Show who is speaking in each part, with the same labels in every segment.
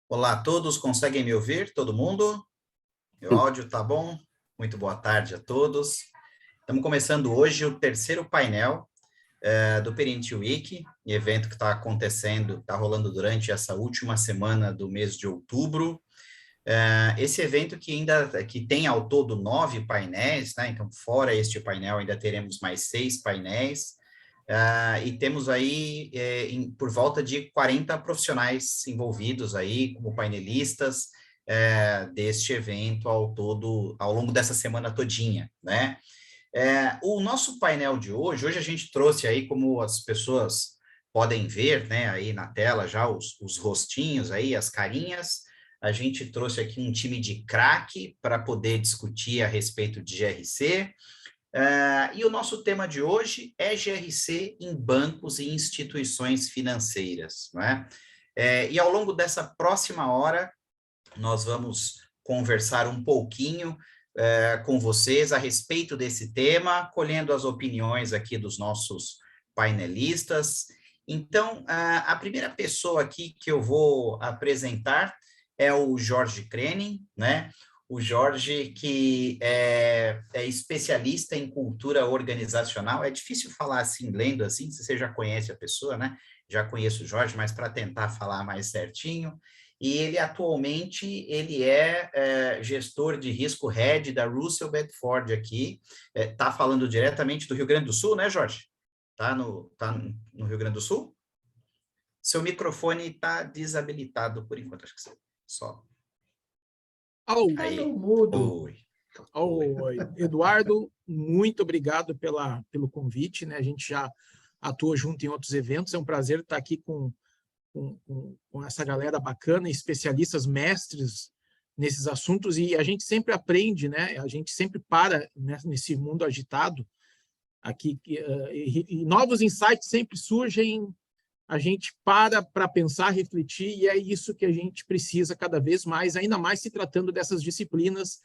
Speaker 1: Olá a todos, conseguem me ouvir? Todo mundo? Meu áudio tá bom? Muito boa tarde a todos. Estamos começando hoje o terceiro painel do Perint Week, evento que está acontecendo, está rolando durante essa última semana do mês de outubro. Esse evento que tem ao todo 9 painéis, né? Então, fora este painel, ainda teremos mais 6 painéis. E temos aí por volta de 40 profissionais envolvidos aí como painelistas deste evento ao todo, ao longo dessa semana todinha, né? O nosso painel de hoje a gente trouxe aí, como as pessoas podem ver, né, aí na tela já os rostinhos aí, as carinhas. A gente trouxe aqui um time de craque para poder discutir a respeito de GRC. E o nosso tema de hoje é GRC em bancos e instituições financeiras, não é? E ao longo dessa próxima hora, nós vamos conversar um pouquinho com vocês a respeito desse tema, colhendo as opiniões aqui dos nossos painelistas. Então, a primeira pessoa aqui que eu vou apresentar é o Jorge Krenin, né? O Jorge, que é especialista em cultura organizacional. É difícil falar assim, lendo assim, se você já conhece a pessoa, né? Já conheço o Jorge, mas para tentar falar mais certinho. E ele atualmente ele é gestor de risco head da Russell Bedford aqui. Está falando diretamente do Rio Grande do Sul, né, Jorge? Tá no Rio Grande do Sul? Seu microfone está desabilitado por enquanto, acho que você só.
Speaker 2: Aí. Mudo.
Speaker 1: Oi.
Speaker 2: Oi. Eduardo, muito obrigado pelo convite, né? A gente já atua junto em outros eventos, é um prazer estar aqui com essa galera bacana, especialistas, mestres nesses assuntos, e a gente sempre aprende, né? A gente sempre para, né, nesse mundo agitado aqui, e novos insights sempre surgem. A gente para pensar, refletir, e é isso que a gente precisa cada vez mais, ainda mais se tratando dessas disciplinas,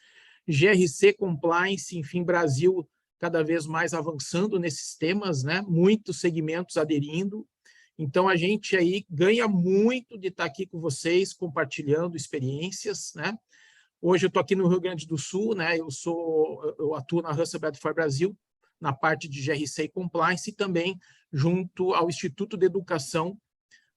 Speaker 2: GRC, Compliance, enfim, Brasil cada vez mais avançando nesses temas, né? Muitos segmentos aderindo. Então, a gente aí ganha muito de estar aqui com vocês, compartilhando experiências, né? Hoje eu estou aqui no Rio Grande do Sul, né? Eu atuo na Russell Bedford Brasil, na parte de GRC e Compliance, e também junto ao Instituto de Educação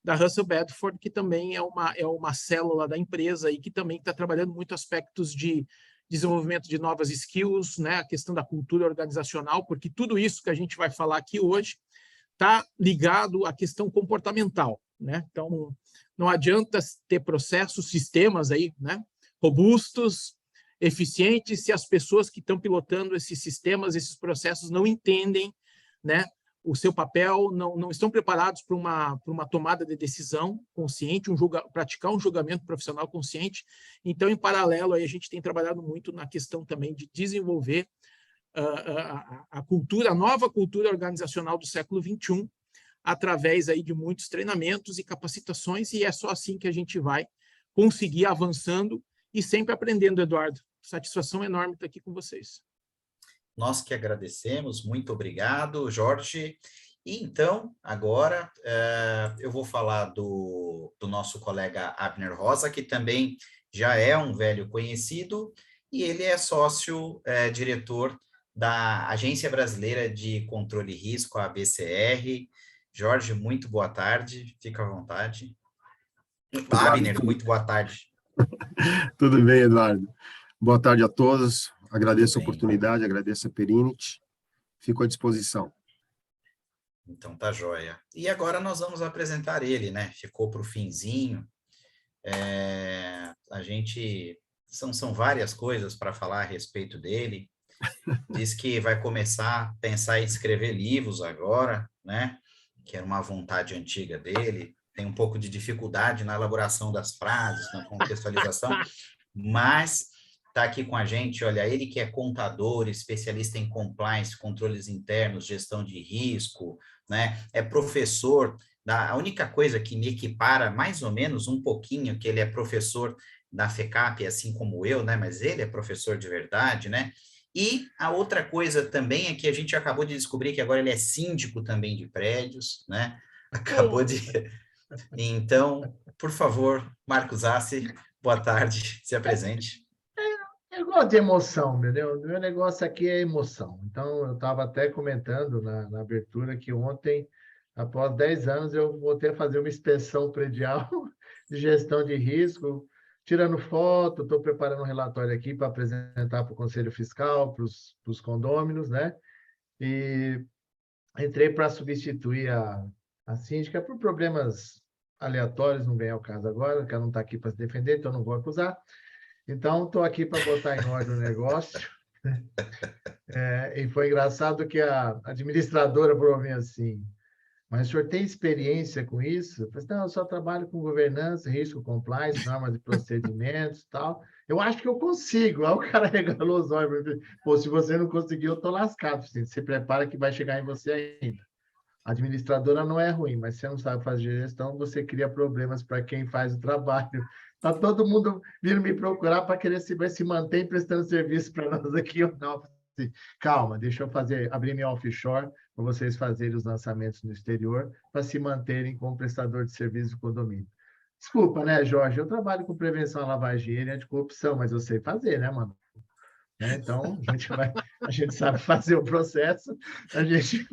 Speaker 2: da Russell Bedford, que também é uma célula da empresa e que também está trabalhando muito aspectos de desenvolvimento de novas skills, né? A questão da cultura organizacional, porque tudo isso que a gente vai falar aqui hoje está ligado à questão comportamental, né? Então, não adianta ter processos, sistemas aí, né, robustos, eficientes, se as pessoas que estão pilotando esses sistemas, esses processos não entendem, né, o seu papel, não estão preparados para uma tomada de decisão consciente, praticar um julgamento profissional consciente. Então, em paralelo, aí a gente tem trabalhado muito na questão também de desenvolver a nova cultura organizacional do século XXI, através aí de muitos treinamentos e capacitações, e é só assim que a gente vai conseguir avançando e sempre aprendendo, Eduardo. Satisfação enorme estar aqui com vocês.
Speaker 1: Nós que agradecemos, muito obrigado, Jorge. E então, agora, eu vou falar do nosso colega Abner Rosa, que também já é um velho conhecido, e ele é sócio, diretor da Agência Brasileira de Controle e Risco, a ABCR. Jorge, muito boa tarde, fica à vontade. Abner, muito boa tarde.
Speaker 3: Tudo bem, Eduardo. Boa tarde a todos. Agradeço a oportunidade, agradeço a Perinit. Fico à disposição.
Speaker 1: Então tá joia. E agora nós vamos apresentar ele, né? Ficou para o finzinho. A gente... São várias coisas para falar a respeito dele. Diz que vai começar a pensar em escrever livros agora, né? Que era uma vontade antiga dele. Tem um pouco de dificuldade na elaboração das frases, na contextualização, mas está aqui com a gente, olha, ele que é contador, especialista em compliance, controles internos, gestão de risco, né? É professor. A única coisa que me equipara mais ou menos um pouquinho, que ele é professor da FECAP, assim como eu, né? Mas ele é professor de verdade, né? E a outra coisa também é que a gente acabou de descobrir que agora ele é síndico também de prédios, né? Acabou de Então, por favor, Marcos Zassi, boa tarde, se apresente.
Speaker 4: Eu gosto de emoção, entendeu? O meu negócio aqui é emoção. Então, eu estava até comentando na abertura que ontem, após 10 anos, eu voltei a fazer uma inspeção predial de gestão de risco, tirando foto, estou preparando um relatório aqui para apresentar para o Conselho Fiscal, para os condôminos, né? E entrei para substituir a síndica por problemas aleatórios, não vem ao caso agora, porque ela não está aqui para se defender, então não vou acusar. Então, estou aqui para botar em ordem o negócio. E foi engraçado que a administradora falou assim, mas o senhor tem experiência com isso? Eu falei, não, eu só trabalho com governança, risco, compliance, normas de procedimentos e tal. Eu acho que eu consigo. Aí o cara regalou os olhos. Pô, se você não conseguir, eu estou lascado. Você prepara que vai chegar em você ainda. A administradora não é ruim, mas você não sabe fazer gestão, você cria problemas para quem faz o trabalho. Está todo mundo vindo me procurar para querer se manter prestando serviço para nós aqui ou não. Calma, deixa eu abrir minha offshore para vocês fazerem os lançamentos no exterior para se manterem como prestador de serviço do condomínio. Desculpa, né, Jorge? Eu trabalho com prevenção à lavagem e anticorrupção, mas eu sei fazer, né, mano? Então, a gente sabe fazer o processo, a gente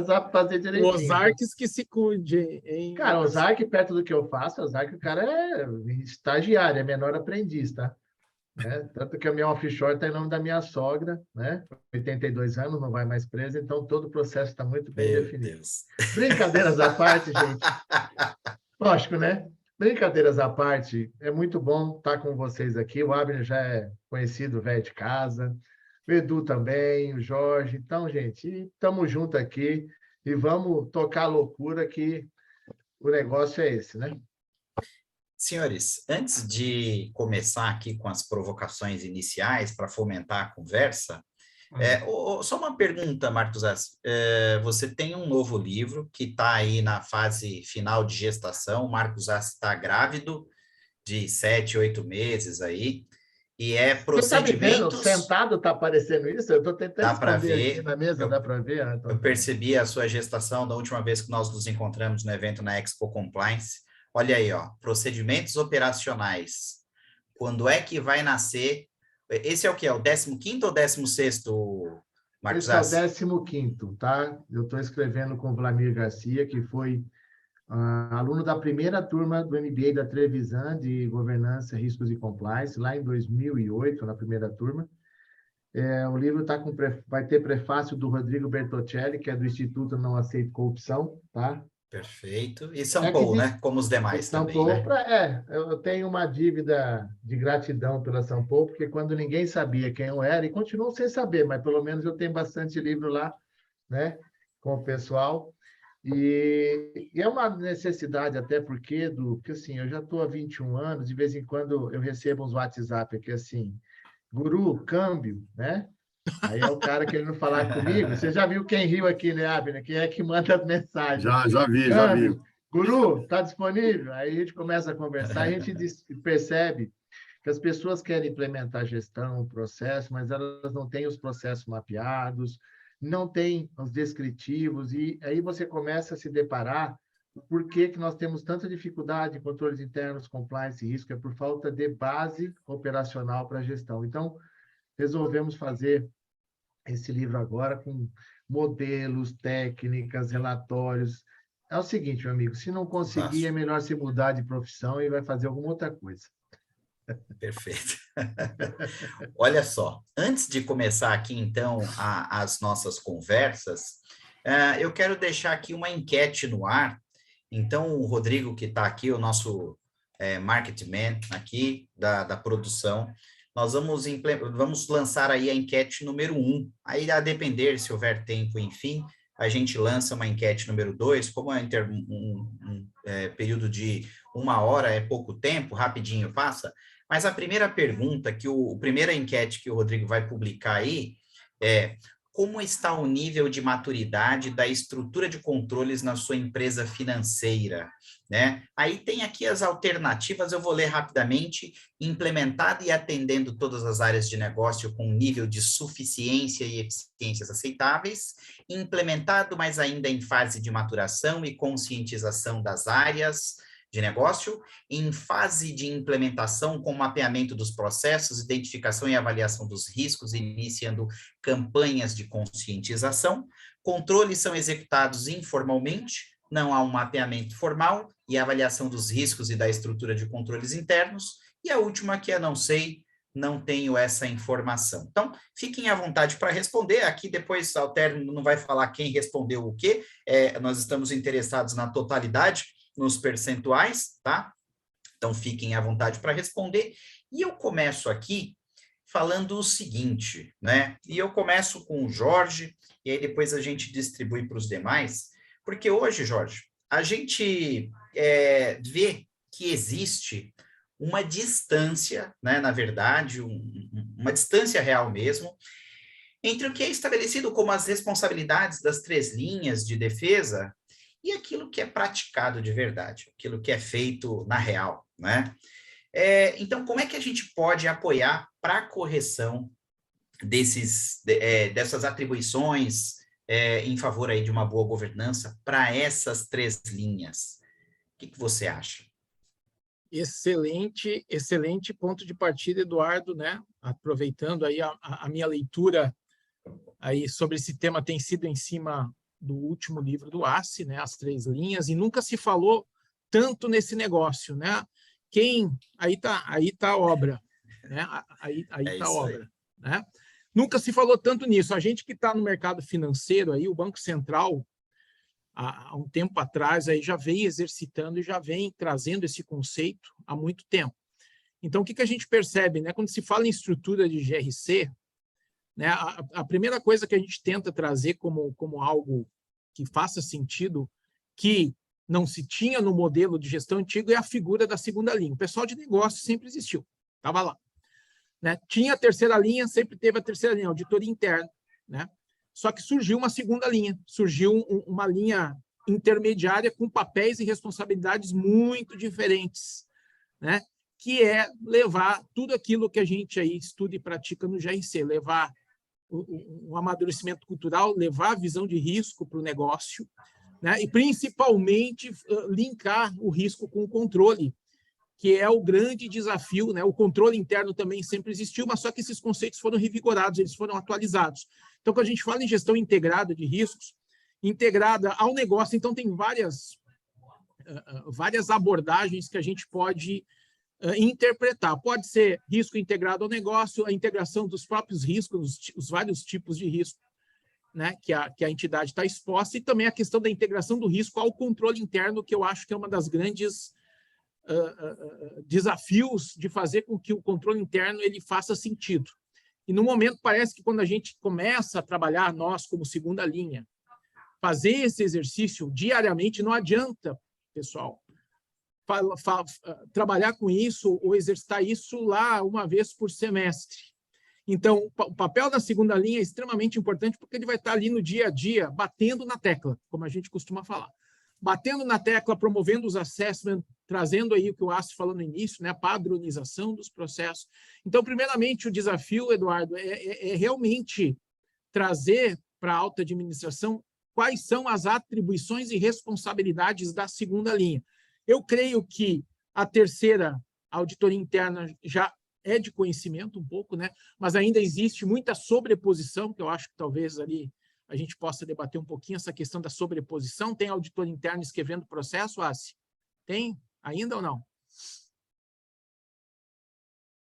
Speaker 4: sabe fazer direitinho.
Speaker 2: O Ozarks que se cuide, hein?
Speaker 4: Cara, o Ozark, perto do que eu faço, o Ozark, o cara é estagiário, é menor aprendiz, tá? Tanto que a minha offshore está em nome da minha sogra, né? 82 anos, não vai mais presa, então todo o processo está muito bem definido.
Speaker 1: Deus.
Speaker 4: Brincadeiras à parte, gente. Lógico, né? Brincadeiras à parte, é muito bom estar com vocês aqui. O Abner já é conhecido, velho de casa. O Edu também, o Jorge. Então, gente, estamos juntos aqui e vamos tocar a loucura que o negócio é esse, né?
Speaker 1: Senhores, antes de começar aqui com as provocações iniciais para fomentar a conversa, só uma pergunta, Marcos Zassi. Você tem um novo livro que está aí na fase final de gestação. O Marcos Zassi está grávido de 7, 8 meses aí, e é procedimentos...
Speaker 4: Você está me vendo? Sentado está aparecendo isso? Eu estou tentando
Speaker 1: dá para ver
Speaker 4: aqui na mesa, dá para ver?
Speaker 1: Eu percebi a sua gestação da última vez que nós nos encontramos no evento na Expo Compliance. Olha aí, ó, procedimentos operacionais. Quando é que vai nascer? Esse é o quê? É o 15º ou 16º, Marcos Zassi?
Speaker 4: Esse é o 15º, tá? Eu estou escrevendo com o Vladimir Garcia, que foi aluno da primeira turma do MBA da Trevisan, de Governança, Riscos e Compliance, lá em 2008, na primeira turma. O livro vai ter prefácio do Rodrigo Bertocelli, que é do Instituto Não Aceito Corrupção, tá?
Speaker 1: Perfeito. E São Paulo, né? Como os demais também, né?
Speaker 4: Eu tenho uma dívida de gratidão pela São Paulo, porque quando ninguém sabia quem eu era, e continuo sem saber, mas pelo menos eu tenho bastante livro lá, né? Com o pessoal. E é uma necessidade até porque assim, eu já estou há 21 anos, de vez em quando eu recebo uns WhatsApp aqui assim, guru, câmbio, né? Aí é o cara querendo falar comigo. Você já viu quem riu aqui, né, Abner? Quem é que manda as mensagens?
Speaker 3: Já vi.
Speaker 4: Guru, está disponível? Aí a gente começa a conversar, a gente percebe que as pessoas querem implementar gestão, processo, mas elas não têm os processos mapeados, não têm os descritivos, e aí você começa a se deparar por que nós temos tanta dificuldade em controles internos, compliance e risco, é por falta de base operacional para a gestão. Então, resolvemos fazer esse livro agora com modelos, técnicas, relatórios. É o seguinte, meu amigo, se não conseguir, é melhor se mudar de profissão e vai fazer alguma outra coisa.
Speaker 1: Perfeito. Olha só, antes de começar aqui, então, as nossas conversas, eu quero deixar aqui uma enquete no ar. Então, o Rodrigo, que está aqui, o nosso marketing man aqui da produção, nós vamos lançar aí a enquete número 1. Aí, a depender se houver tempo, enfim, a gente lança uma enquete número 2, como é um período de 1 hora, é pouco tempo, rapidinho passa, mas a primeira pergunta, primeira enquete que o Rodrigo vai publicar aí é: como está o nível de maturidade da estrutura de controles na sua empresa financeira, né? Aí tem aqui as alternativas, eu vou ler rapidamente: implementado e atendendo todas as áreas de negócio com nível de suficiência e eficiências aceitáveis, implementado, mas ainda em fase de maturação e conscientização das áreas de negócio, em fase de implementação com mapeamento dos processos, identificação e avaliação dos riscos, iniciando campanhas de conscientização. Controles são executados informalmente, não há um mapeamento formal e avaliação dos riscos e da estrutura de controles internos. E a última que eu não sei, não tenho essa informação. Então, fiquem à vontade para responder. Aqui depois, ao término, não vai falar quem respondeu o quê. Nós estamos interessados na totalidade, nos percentuais, tá? Então, fiquem à vontade para responder. E eu começo aqui falando o seguinte, né? E eu começo com o Jorge, e aí depois a gente distribui para os demais, porque hoje, Jorge, a gente vê que existe uma distância, né? Na verdade, uma distância real mesmo, entre o que é estabelecido como as responsabilidades das 3 linhas de defesa e aquilo que é praticado de verdade, aquilo que é feito na real, né? Então, como é que a gente pode apoiar para a correção dessas atribuições em favor aí de uma boa governança para essas 3 linhas? O que você acha?
Speaker 2: Excelente, excelente ponto de partida, Eduardo, né? Aproveitando aí a minha leitura aí sobre esse tema tem sido em cima do último livro do Assi, né? As 3 linhas, e nunca se falou tanto nesse negócio, né? Aí tá a obra, né? Aí tá a obra, né? Nunca se falou tanto nisso. A gente que está no mercado financeiro aí, o Banco Central, há um tempo atrás, aí já vem exercitando e já vem trazendo esse conceito há muito tempo. Então, o que a gente percebe, né? Quando se fala em estrutura de GRC, né, a primeira coisa que a gente tenta trazer como algo que faça sentido, que não se tinha no modelo de gestão antigo, é a figura da segunda linha. O pessoal de negócio sempre existiu, estava lá, né? Tinha a terceira linha, sempre teve a terceira linha, auditoria interna, né? Só que surgiu uma segunda linha, surgiu uma linha intermediária com papéis e responsabilidades muito diferentes, né? Que é levar tudo aquilo que a gente aí estuda e pratica no GRC, levar um amadurecimento cultural, levar a visão de risco para o negócio, né? E principalmente linkar o risco com o controle, que é o grande desafio, né? O controle interno também sempre existiu, mas só que esses conceitos foram revigorados, eles foram atualizados. Então, quando a gente fala em gestão integrada de riscos, integrada ao negócio, então tem várias abordagens que a gente pode interpretar. Pode ser risco integrado ao negócio, a integração dos próprios riscos, os vários tipos de risco, né, que a entidade está exposta, e também a questão da integração do risco ao controle interno, que eu acho que é uma das grandes desafios de fazer com que o controle interno ele faça sentido. E no momento parece que quando a gente começa a trabalhar, nós como segunda linha, fazer esse exercício diariamente, não adianta, pessoal, trabalhar com isso ou exercitar isso lá uma vez por semestre. Então, o papel da segunda linha é extremamente importante porque ele vai estar ali no dia a dia, batendo na tecla, como a gente costuma falar. Batendo na tecla, promovendo os assessments, trazendo aí o que o Assi falou no início, né, a padronização dos processos. Então, primeiramente, o desafio, Eduardo, é realmente trazer para a alta administração quais são as atribuições e responsabilidades da segunda linha. Eu creio que a terceira, a auditoria interna, já é de conhecimento um pouco, né? Mas ainda existe muita sobreposição, que eu acho que talvez ali a gente possa debater um pouquinho essa questão da sobreposição. Tem auditor interno escrevendo processo, Assi? Tem? Ainda ou não?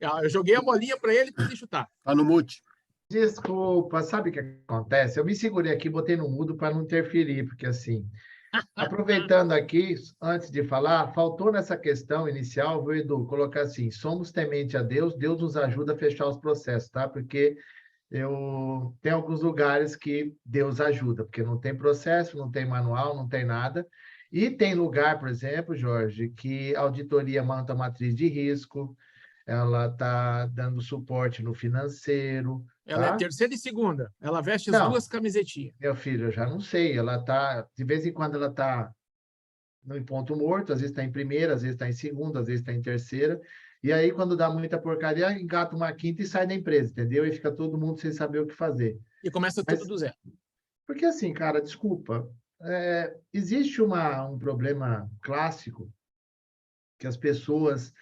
Speaker 2: Eu joguei a bolinha para ele para ele chutar.
Speaker 3: Está no mute.
Speaker 4: Desculpa, sabe o que acontece? Eu me segurei aqui, botei no mudo para não interferir, porque assim, aproveitando aqui, antes de falar, faltou nessa questão inicial, viu, Edu, colocar assim, somos temente a Deus, Deus nos ajuda a fechar os processos, tá? Porque tem alguns lugares que Deus ajuda, porque não tem processo, não tem manual, não tem nada. E tem lugar, por exemplo, Jorge, que a auditoria monta matriz de risco, ela está dando suporte no financeiro,
Speaker 2: Ela
Speaker 4: tá?
Speaker 2: é terceira e segunda. Ela veste as
Speaker 4: Não.
Speaker 2: duas camisetinhas.
Speaker 4: Meu filho, eu já não sei. Ela tá, de vez em quando ela tá no ponto morto, às vezes está em primeira, às vezes está em segunda, às vezes está em terceira. E aí, quando dá muita porcaria, engata uma quinta e sai da empresa, entendeu? E fica todo mundo sem saber o que fazer.
Speaker 2: E começa
Speaker 4: Mas,
Speaker 2: tudo do zero.
Speaker 4: porque assim, cara, desculpa, existe um problema clássico que as pessoas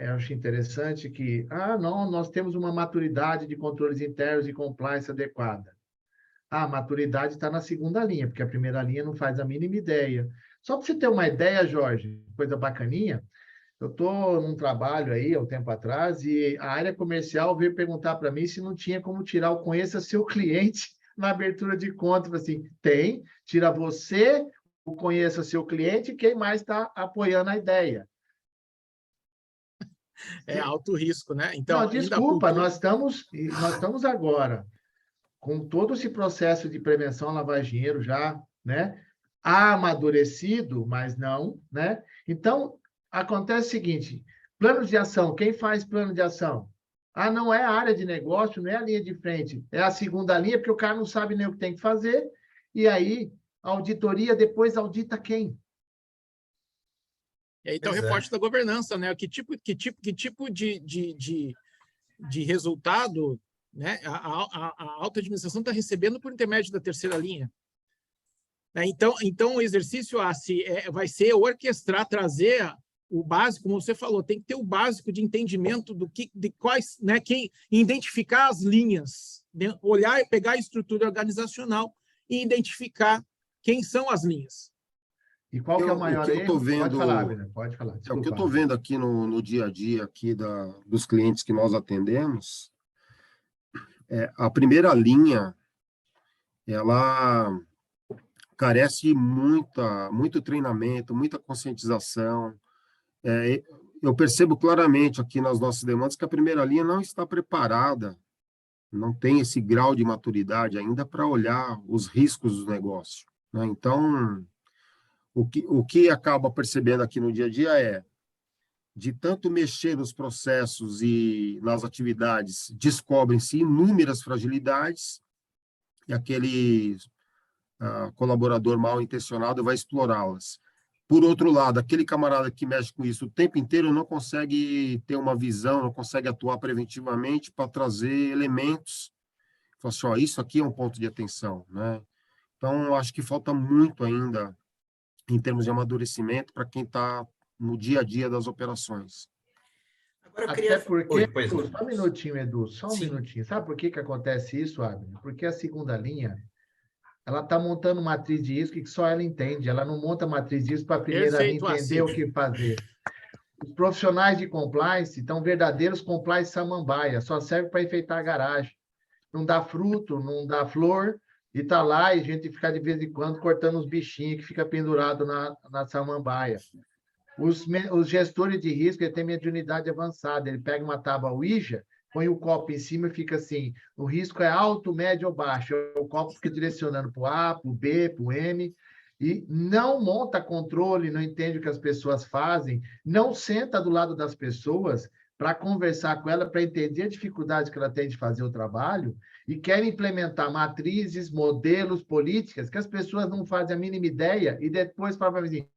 Speaker 4: eu acho interessante que, não, nós temos uma maturidade de controles internos e compliance adequada. A maturidade está na segunda linha, porque a primeira linha não faz a mínima ideia. Só para você ter uma ideia, Jorge, coisa bacaninha, eu estou num trabalho aí, há um tempo atrás, e a área comercial veio perguntar para mim se não tinha como tirar o conheça seu cliente na abertura de conta. Eu falei assim, tem, tira você, o conheça seu cliente, e quem mais está apoiando a ideia.
Speaker 2: É alto risco, né? Então,
Speaker 4: Não,
Speaker 2: ainda
Speaker 4: desculpa,
Speaker 2: cultura...
Speaker 4: nós estamos agora com todo esse processo de prevenção à lavagem de dinheiro já, né, amadurecido, mas não, né? Então, acontece o seguinte, plano de ação, quem faz plano de ação? Não é a área de negócio, não é a linha de frente, é a segunda linha, porque o cara não sabe nem o que tem que fazer, e aí a auditoria depois audita quem?
Speaker 2: E aí está o reporte da governança, né? Que tipo de resultado, né, a alta administração está recebendo por intermédio da terceira linha. Então o exercício vai ser orquestrar, trazer o básico, como você falou, tem que ter o básico de entendimento de quais, né, identificar as linhas, né, olhar e pegar a estrutura organizacional e identificar quem são as linhas.
Speaker 4: E qual que é o maior erro? Pode falar, Abner, pode falar.
Speaker 3: O que eu estou vendo aqui no dia a dia aqui dos clientes que nós atendemos, a primeira linha, ela carece de muito treinamento, muita conscientização. Eu percebo claramente aqui nas nossas demandas que a primeira linha não está preparada, não tem esse grau de maturidade ainda para olhar os riscos do negócio, né? Então, o que acaba percebendo aqui no dia a dia de tanto mexer nos processos e nas atividades, descobrem-se inúmeras fragilidades e aquele colaborador mal intencionado vai explorá-las. Por outro lado, aquele camarada que mexe com isso o tempo inteiro não consegue ter uma visão, não consegue atuar preventivamente para trazer elementos. Fala assim, isso aqui é um ponto de atenção, né? Então, eu acho que falta muito ainda em termos de amadurecimento para quem está no dia a dia das operações.
Speaker 1: Agora eu queria...
Speaker 4: Até porque, só um minutinho, Edu, só um
Speaker 1: Sim.
Speaker 4: minutinho. Sabe por que acontece isso, Abner? Porque a segunda linha, ela está montando matriz de risco que só ela entende. Ela não monta matriz de risco para a primeira linha entender o que fazer. Os profissionais de compliance estão verdadeiros compliance samambaia, só serve para enfeitar a garagem. Não dá fruto, não dá flor, e está lá e a gente fica de vez em quando cortando os bichinhos que fica pendurado na samambaia. Os gestores de risco, ele tem mediunidade avançada, ele pega uma tábua Ouija, põe o copo em cima e fica assim, o risco é alto, médio ou baixo, o copo fica direcionando para o A, para o B, para o M, e não monta controle, não entende o que as pessoas fazem, não senta do lado das pessoas para conversar com ela, para entender a dificuldade que ela tem de fazer o trabalho, e quer implementar matrizes, modelos, políticas, que as pessoas não fazem a mínima ideia, e depois falam assim,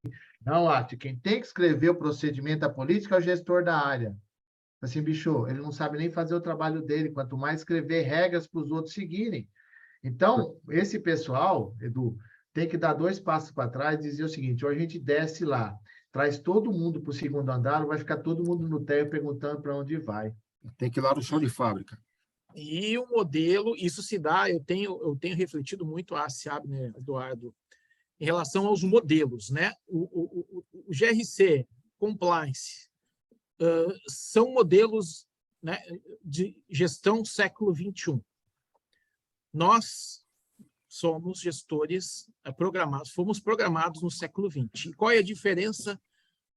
Speaker 4: não, quem tem que escrever o procedimento da política é o gestor da área. Assim, bicho, ele não sabe nem fazer o trabalho dele, quanto mais escrever regras para os outros seguirem. Então, esse pessoal, Edu, tem que dar 2 passos para trás e dizer o seguinte, ou a gente desce lá, traz todo mundo para o segundo andar, ou vai ficar todo mundo no térreo perguntando para onde vai.
Speaker 3: Tem que ir lá no chão de fábrica.
Speaker 2: E o modelo, isso se dá, eu tenho refletido muito, Abner, Eduardo, em relação aos modelos, né? O GRC, Compliance, são modelos, né, de gestão século XXI. Nós somos gestores programados, fomos programados no século XX. E qual é a diferença?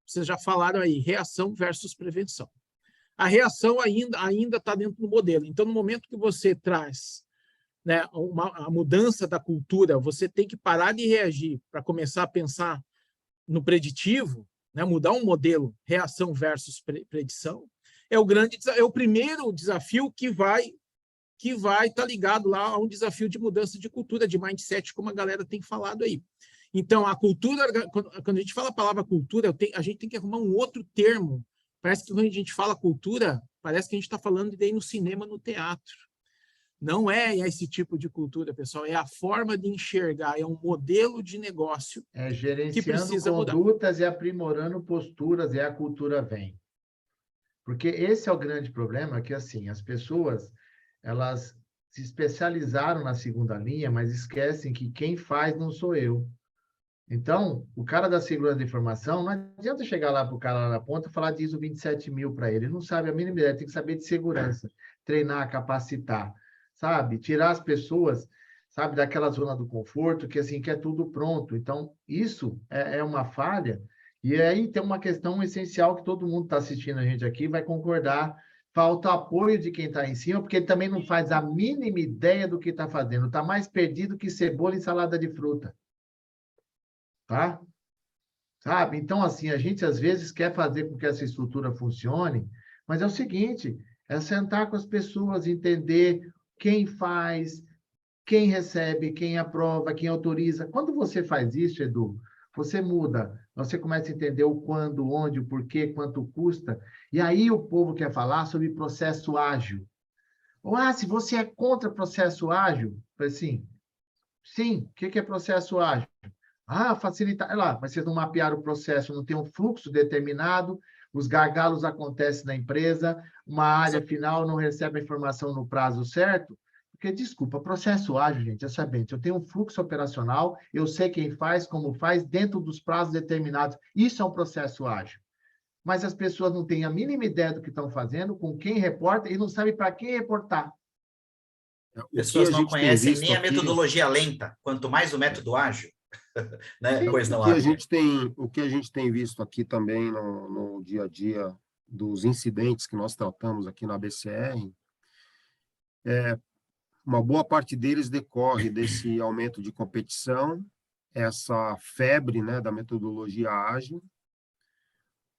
Speaker 2: Vocês já falaram aí, reação versus prevenção. A reação ainda está dentro do modelo. Então, no momento que você traz, né, a mudança da cultura, você tem que parar de reagir para começar a pensar no preditivo, né, mudar um modelo reação versus predição, é o primeiro desafio que vai que vai estar ligado lá a um desafio de mudança de cultura, de mindset, como a galera tem falado aí. Então, a cultura, quando a gente fala a palavra cultura, a gente tem que arrumar um outro termo. Parece que quando a gente fala cultura, parece que a gente está falando de ir no cinema, no teatro. Não é esse tipo de cultura, pessoal, é a forma de enxergar, é um modelo de negócio que
Speaker 4: Gerenciando
Speaker 2: precisa mudar.
Speaker 4: condutas e aprimorando posturas, e a cultura vem. Porque esse é o grande problema, que assim, as pessoas, elas se especializaram na segunda linha, mas esquecem que quem faz não sou eu. Então, o cara da segurança da informação, não adianta chegar lá para o cara lá na ponta e falar de ISO 27000 para ele. Ele não sabe a mínima ideia, tem que saber de segurança, treinar, capacitar, sabe? Tirar as pessoas, sabe, daquela zona do conforto, que assim, quer tudo pronto. Então, isso é uma falha. E aí tem uma questão essencial que todo mundo está assistindo a gente aqui vai concordar. Falta apoio de quem está em cima, porque ele também não faz a mínima ideia do que está fazendo. Está mais perdido que cebola e salada de fruta. Tá? Sabe? Então, assim, a gente às vezes quer fazer com que essa estrutura funcione, mas é o seguinte, é sentar com as pessoas, entender quem faz, quem recebe, quem aprova, quem autoriza. Quando você faz isso, Edu, você muda, você começa a entender o quando, onde, o porquê, quanto custa, e aí o povo quer falar sobre processo ágil. Ou, se você é contra processo ágil, assim, sim, o que é processo ágil? Facilitar. Olha lá, mas vocês não mapearam o processo, não tem um fluxo determinado, os gargalos acontecem na empresa, uma área final não recebe a informação no prazo certo. Porque, desculpa, processo ágil, gente, é sabente. Eu tenho um fluxo operacional, eu sei quem faz, como faz, dentro dos prazos determinados. Isso é um processo ágil. Mas as pessoas não têm a mínima ideia do que estão fazendo, com quem reporta, e não sabem para quem reportar.
Speaker 1: Pessoas não conhecem nem a metodologia lenta, quanto mais o método ágil. Né? Pois não,
Speaker 3: o que a gente tem visto aqui também no dia a dia dos incidentes que nós tratamos aqui na BCR, uma boa parte deles decorre desse aumento de competição, essa febre, né, da metodologia ágil,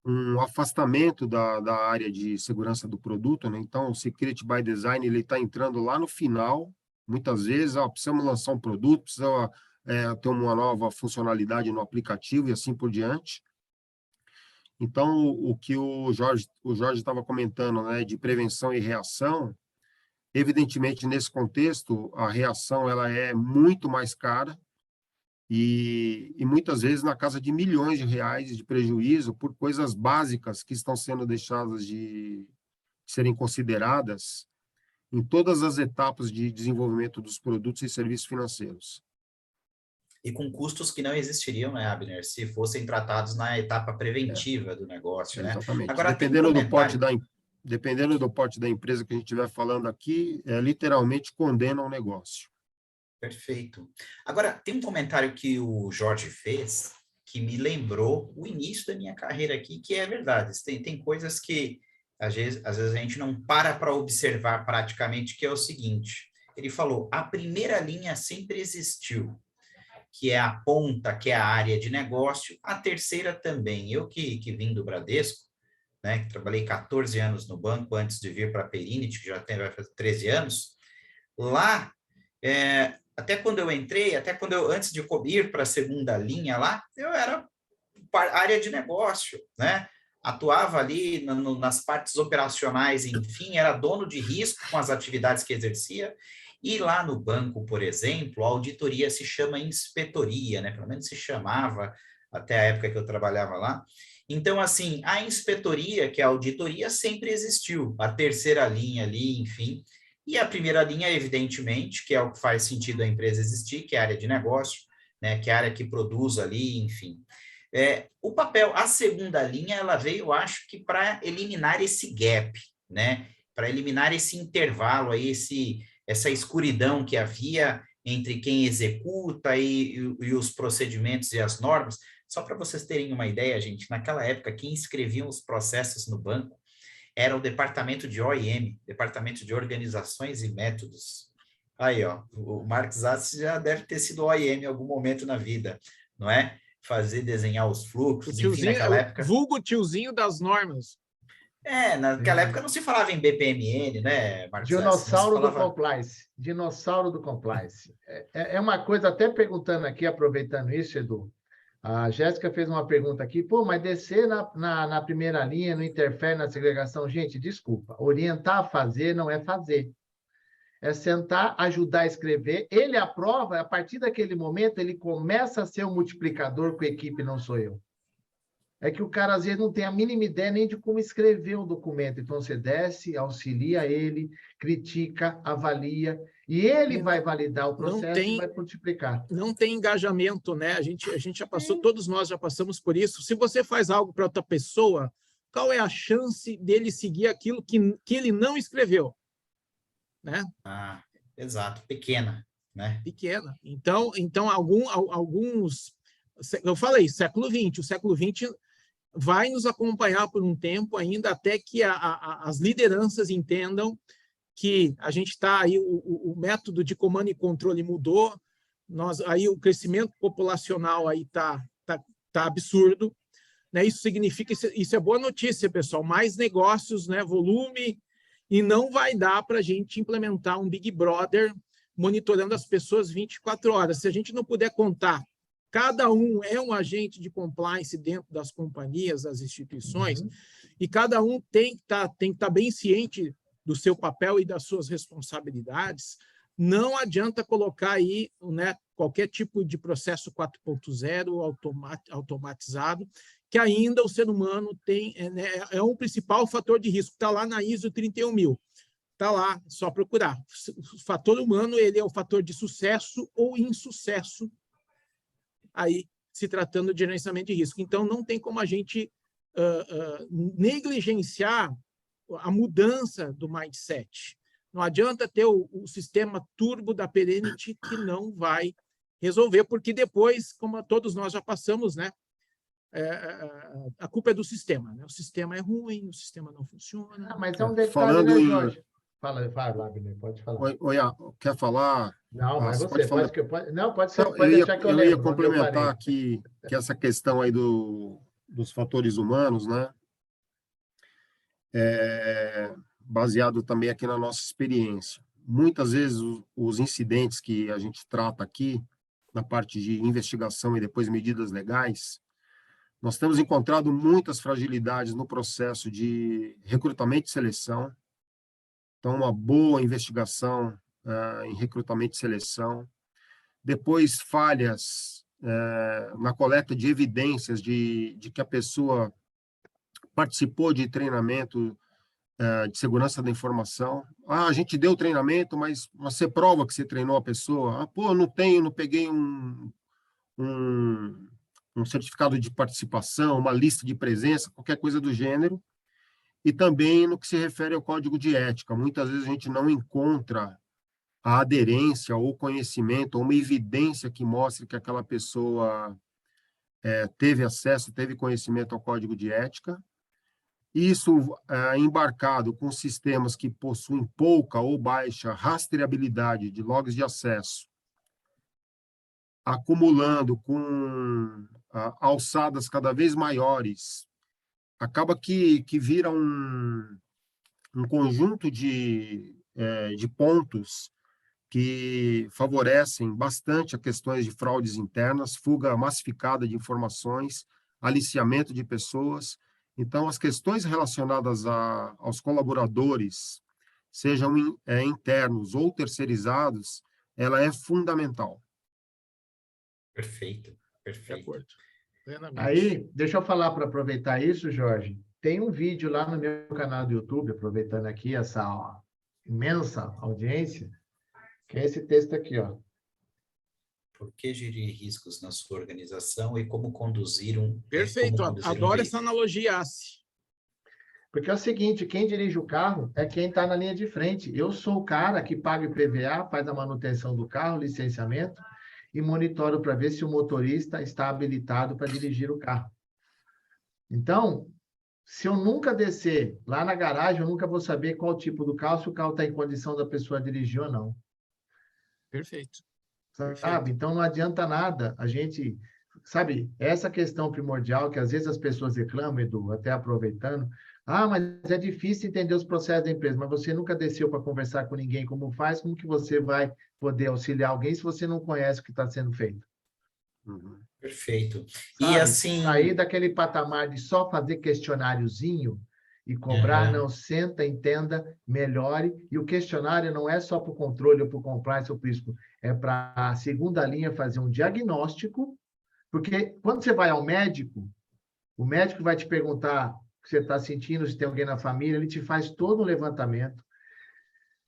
Speaker 3: um afastamento da área de segurança do produto, né? Então, o Security by Design ele está entrando lá no final, muitas vezes, precisamos lançar um produto, precisamos ter uma nova funcionalidade no aplicativo e assim por diante. Então, o que o Jorge estava comentando, né, de prevenção e reação, evidentemente, nesse contexto, a reação ela é muito mais cara e muitas vezes na casa de milhões de reais de prejuízo por coisas básicas que estão sendo deixadas de serem consideradas em todas as etapas de desenvolvimento dos produtos e serviços financeiros.
Speaker 1: E com custos que não existiriam, né, Abner, se fossem tratados na etapa preventiva do negócio, né?
Speaker 3: Exatamente.
Speaker 1: Agora,
Speaker 3: dependendo do porte da empresa que a gente estiver falando aqui, literalmente condena o negócio.
Speaker 1: Perfeito. Agora, tem um comentário que o Jorge fez que me lembrou o início da minha carreira aqui, que é verdade. Tem coisas que, às vezes, a gente não para observar praticamente, que é o seguinte. Ele falou, a primeira linha sempre existiu, que é a ponta, que é a área de negócio, a terceira também. Eu que vim do Bradesco, né, que trabalhei 14 anos no banco antes de vir para a Perinit, que vai fazer 13 anos, lá, até quando eu entrei, antes de ir para a segunda linha lá, eu era área de negócio, né? Atuava ali nas partes operacionais, enfim, era dono de risco com as atividades que exercia. E lá no banco, por exemplo, a auditoria se chama inspetoria, né? Pelo menos se chamava até a época que eu trabalhava lá. Então, assim, a inspetoria, que é a auditoria, sempre existiu. A terceira linha ali, enfim. E a primeira linha, evidentemente, que é o que faz sentido a empresa existir, que é a área de negócio, né? Que é a área que produz ali, enfim. O papel, a segunda linha, ela veio, eu acho que para eliminar esse gap, né? Para eliminar esse intervalo aí, essa escuridão que havia entre quem executa e os procedimentos e as normas. Só para vocês terem uma ideia, gente, naquela época, quem escrevia os processos no banco era o departamento de OIM, Departamento de Organizações e Métodos. Aí, ó, o Marcos Assis já deve ter sido OIM em algum momento na vida, não é? Desenhar os fluxos, enfim, naquela época.
Speaker 2: Vulgo tiozinho das normas.
Speaker 1: Naquela época não se falava em BPMN, né, Marcos?
Speaker 4: Dinossauro do compliance. Dinossauro do compliance. É uma coisa, até perguntando aqui, aproveitando isso, Edu, a Jéssica fez uma pergunta aqui, pô, mas descer na primeira linha não interfere na segregação? Gente, desculpa, orientar a fazer não é fazer. É sentar, ajudar a escrever, ele aprova, a partir daquele momento ele começa a ser um multiplicador com a equipe, não sou eu. É que o cara, às vezes, não tem a mínima ideia nem de como escrever um documento. Então, você desce, auxilia ele, critica, avalia, e ele vai validar o processo e vai multiplicar.
Speaker 2: Não tem engajamento, né? A gente já passou, todos nós já passamos por isso. Se você faz algo para outra pessoa, qual é a chance dele seguir aquilo que ele não escreveu? Né?
Speaker 1: Exato, pequena, né?
Speaker 2: Pequena. Então alguns... Eu falei, século XX. O século XX vai nos acompanhar por um tempo ainda, até que as lideranças entendam que a gente está aí, o método de comando e controle mudou, aí o crescimento populacional aí tá absurdo, né? Isso significa, isso é boa notícia, pessoal, mais negócios, né? Volume, e não vai dar para a gente implementar um Big Brother monitorando as pessoas 24 horas. Se a gente não puder contar, cada um é um agente de compliance dentro das companhias, das instituições, e cada um tem que estar bem ciente do seu papel e das suas responsabilidades. Não adianta colocar aí, né, qualquer tipo de processo 4.0 automatizado, que ainda o ser humano tem, é um principal fator de risco. Está lá na ISO 31000. Está lá, só procurar. O fator humano, ele é o fator de sucesso ou insucesso, aí se tratando de gerenciamento de risco. Então, não tem como a gente negligenciar a mudança do mindset. Não adianta ter o sistema turbo da Perenity que não vai resolver, porque depois, como todos nós já passamos, né, a culpa é do sistema. Né? O sistema é ruim, o sistema não funciona.
Speaker 4: Mas é um detalhe, né, Jorge? Fala, Wagner, pode falar.
Speaker 3: Oi, quer falar?
Speaker 4: Não, mas você pode ser,
Speaker 3: não,
Speaker 4: pode deixar que eu lembro.
Speaker 3: Eu ia complementar aqui que essa questão aí dos fatores humanos, né? Baseado também aqui na nossa experiência. Muitas vezes os incidentes que a gente trata aqui, na parte de investigação e depois medidas legais, nós temos encontrado muitas fragilidades no processo de recrutamento e seleção. Então, uma boa investigação em recrutamento e seleção. Depois, falhas na coleta de evidências de que a pessoa participou de treinamento de segurança da informação. A gente deu treinamento, mas você prova que você treinou a pessoa. Não peguei um certificado de participação, uma lista de presença, qualquer coisa do gênero. E também no que se refere ao código de ética. Muitas vezes a gente não encontra a aderência ou conhecimento, ou uma evidência que mostre que aquela pessoa teve acesso, teve conhecimento ao código de ética. Isso embarcado com sistemas que possuem pouca ou baixa rastreabilidade de logs de acesso, acumulando com alçadas cada vez maiores, acaba que vira um conjunto de pontos que favorecem bastante a questões de fraudes internas, fuga massificada de informações, aliciamento de pessoas. Então, as questões relacionadas aos colaboradores, sejam internos ou terceirizados, ela é fundamental.
Speaker 1: Perfeito, perfeito. De acordo.
Speaker 4: Aí, deixa eu falar para aproveitar isso, Jorge. Tem um vídeo lá no meu canal do YouTube, aproveitando aqui essa imensa audiência, que é esse texto aqui, ó.
Speaker 1: Por que gerir riscos na sua organização e como conduzir
Speaker 2: Perfeito, adoro essa analogia, Assi.
Speaker 4: Porque é o seguinte, quem dirige o carro é quem está na linha de frente. Eu sou o cara que paga IPVA, faz a manutenção do carro, licenciamento, e monitoro para ver se o motorista está habilitado para dirigir o carro. Então, se eu nunca descer lá na garagem, eu nunca vou saber qual tipo do carro, se o carro está em condição da pessoa dirigir ou não.
Speaker 2: Perfeito.
Speaker 4: Sabe? Então, não adianta nada a gente... Sabe, essa questão primordial que às vezes as pessoas reclamam, Edu, até aproveitando, Ah, mas é difícil entender os processos da empresa, mas você nunca desceu para conversar com ninguém como faz, como que você vai poder auxiliar alguém se você não conhece o que está sendo feito?
Speaker 1: Perfeito. E
Speaker 4: Sabe?
Speaker 1: assim...
Speaker 4: Sair daquele patamar de só fazer questionáriozinho e cobrar, não, senta, entenda, melhore. E o questionário não é só para o controle, ou para o compliance, ou para isso, é para a segunda linha fazer um diagnóstico, porque quando você vai ao médico, o médico vai te perguntar o que você está sentindo, se tem alguém na família, ele te faz todo um levantamento,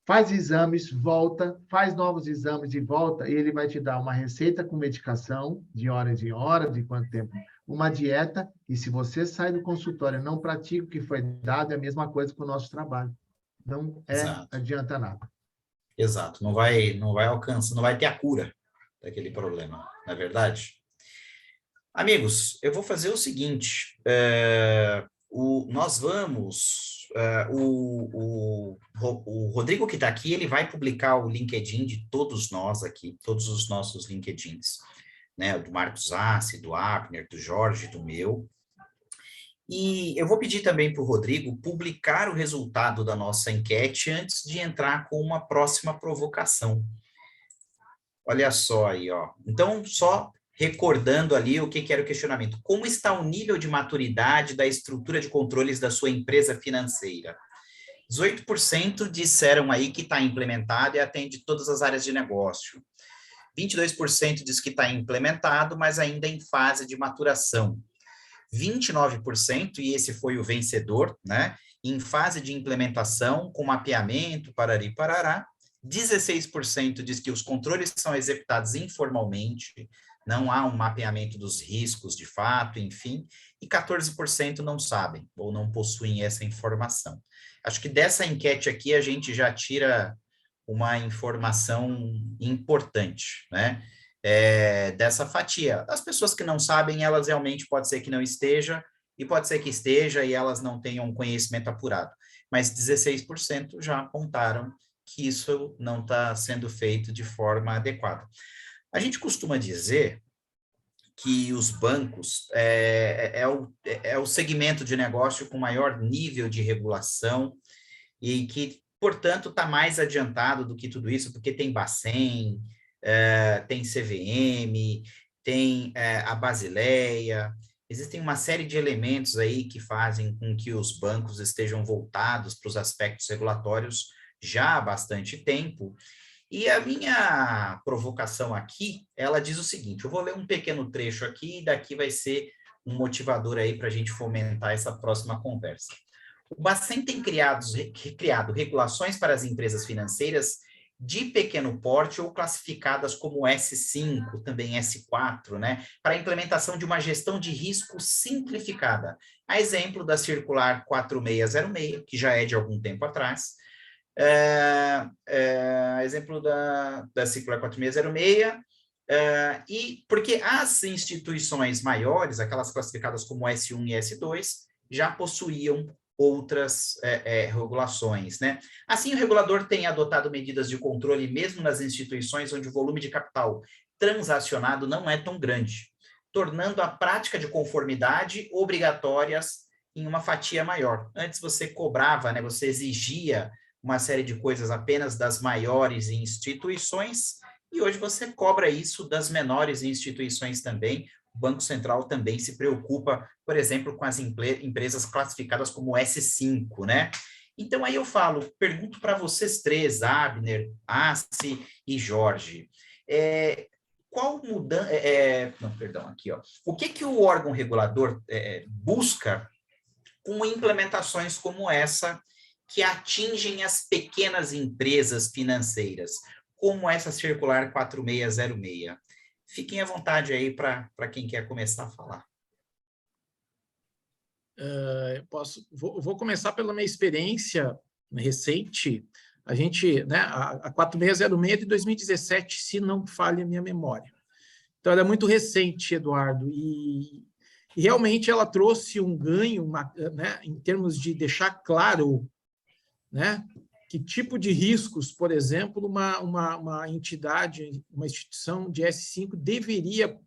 Speaker 4: faz exames, volta, faz novos exames e volta, e ele vai te dar uma receita com medicação, de horas em horas, de quanto tempo, uma dieta, e se você sai do consultório e não pratica o que foi dado, é a mesma coisa com o nosso trabalho. Não
Speaker 1: Exato.
Speaker 4: adianta nada.
Speaker 1: Exato. Não vai alcançar, não vai ter a cura daquele problema, não é verdade? Amigos, eu vou fazer o seguinte, nós vamos, o Rodrigo que está aqui, ele vai publicar o LinkedIn de todos nós aqui, todos os nossos LinkedIns, né, do Marcos Assi, do Abner, do Jorge, do meu, e eu vou pedir também para o Rodrigo publicar o resultado da nossa enquete antes de entrar com uma próxima provocação. Olha só aí, ó. Então, só recordando ali o que era o questionamento. Como está o nível de maturidade da estrutura de controles da sua empresa financeira? 18% disseram aí que está implementado e atende todas as áreas de negócio. 22% diz que está implementado, mas ainda em fase de maturação. 29%, e esse foi o vencedor, né? Em fase de implementação, com mapeamento, parari, parará. 16% diz que os controles são executados informalmente, não há um mapeamento dos riscos de fato, enfim, e 14% não sabem ou não possuem essa informação. Acho que dessa enquete aqui a gente já tira uma informação importante, né? Dessa fatia. As pessoas que não sabem, elas realmente pode ser que não esteja, e pode ser que esteja e elas não tenham conhecimento apurado. Mas 16% já apontaram que isso não está sendo feito de forma adequada. A gente costuma dizer que os bancos é o segmento de negócio com maior nível de regulação e que, portanto, está mais adiantado do que tudo isso, porque tem Bacen, tem CVM, tem a Basileia, existem uma série de elementos aí que fazem com que os bancos estejam voltados para os aspectos regulatórios já há bastante tempo. E a minha provocação aqui, ela diz o seguinte, eu vou ler um pequeno trecho aqui e daqui vai ser um motivador aí para a gente fomentar essa próxima conversa. O Bacen tem criado regulações para as empresas financeiras de pequeno porte ou classificadas como S5, também S4, né, para a implementação de uma gestão de risco simplificada. A exemplo da Circular 4606, que já é de algum tempo atrás, exemplo da Circular 4606, e porque as instituições maiores, aquelas classificadas como S1 e S2, já possuíam outras regulações, né? Assim, o regulador tem adotado medidas de controle mesmo nas instituições onde o volume de capital transacionado não é tão grande, tornando a prática de conformidade obrigatórias em uma fatia maior. Antes você cobrava, né, você exigia uma série de coisas apenas das maiores instituições, e hoje você cobra isso das menores instituições também. O Banco Central também se preocupa, por exemplo, com as empresas classificadas como S5, né? Então, aí eu pergunto para vocês três, Abner, Assi e Jorge, qual mudança... aqui, ó. O que o órgão regulador busca com implementações como essa, que atingem as pequenas empresas financeiras, como essa Circular 4606. Fiquem à vontade aí para quem quer começar a falar.
Speaker 2: Vou começar pela minha experiência recente. A gente, né, a 4606 é de 2017, se não falha a minha memória. Então, ela é muito recente, Eduardo, e realmente ela trouxe um ganho, né, em termos de deixar claro, né, que tipo de riscos, por exemplo, uma entidade, uma instituição de S5 deveria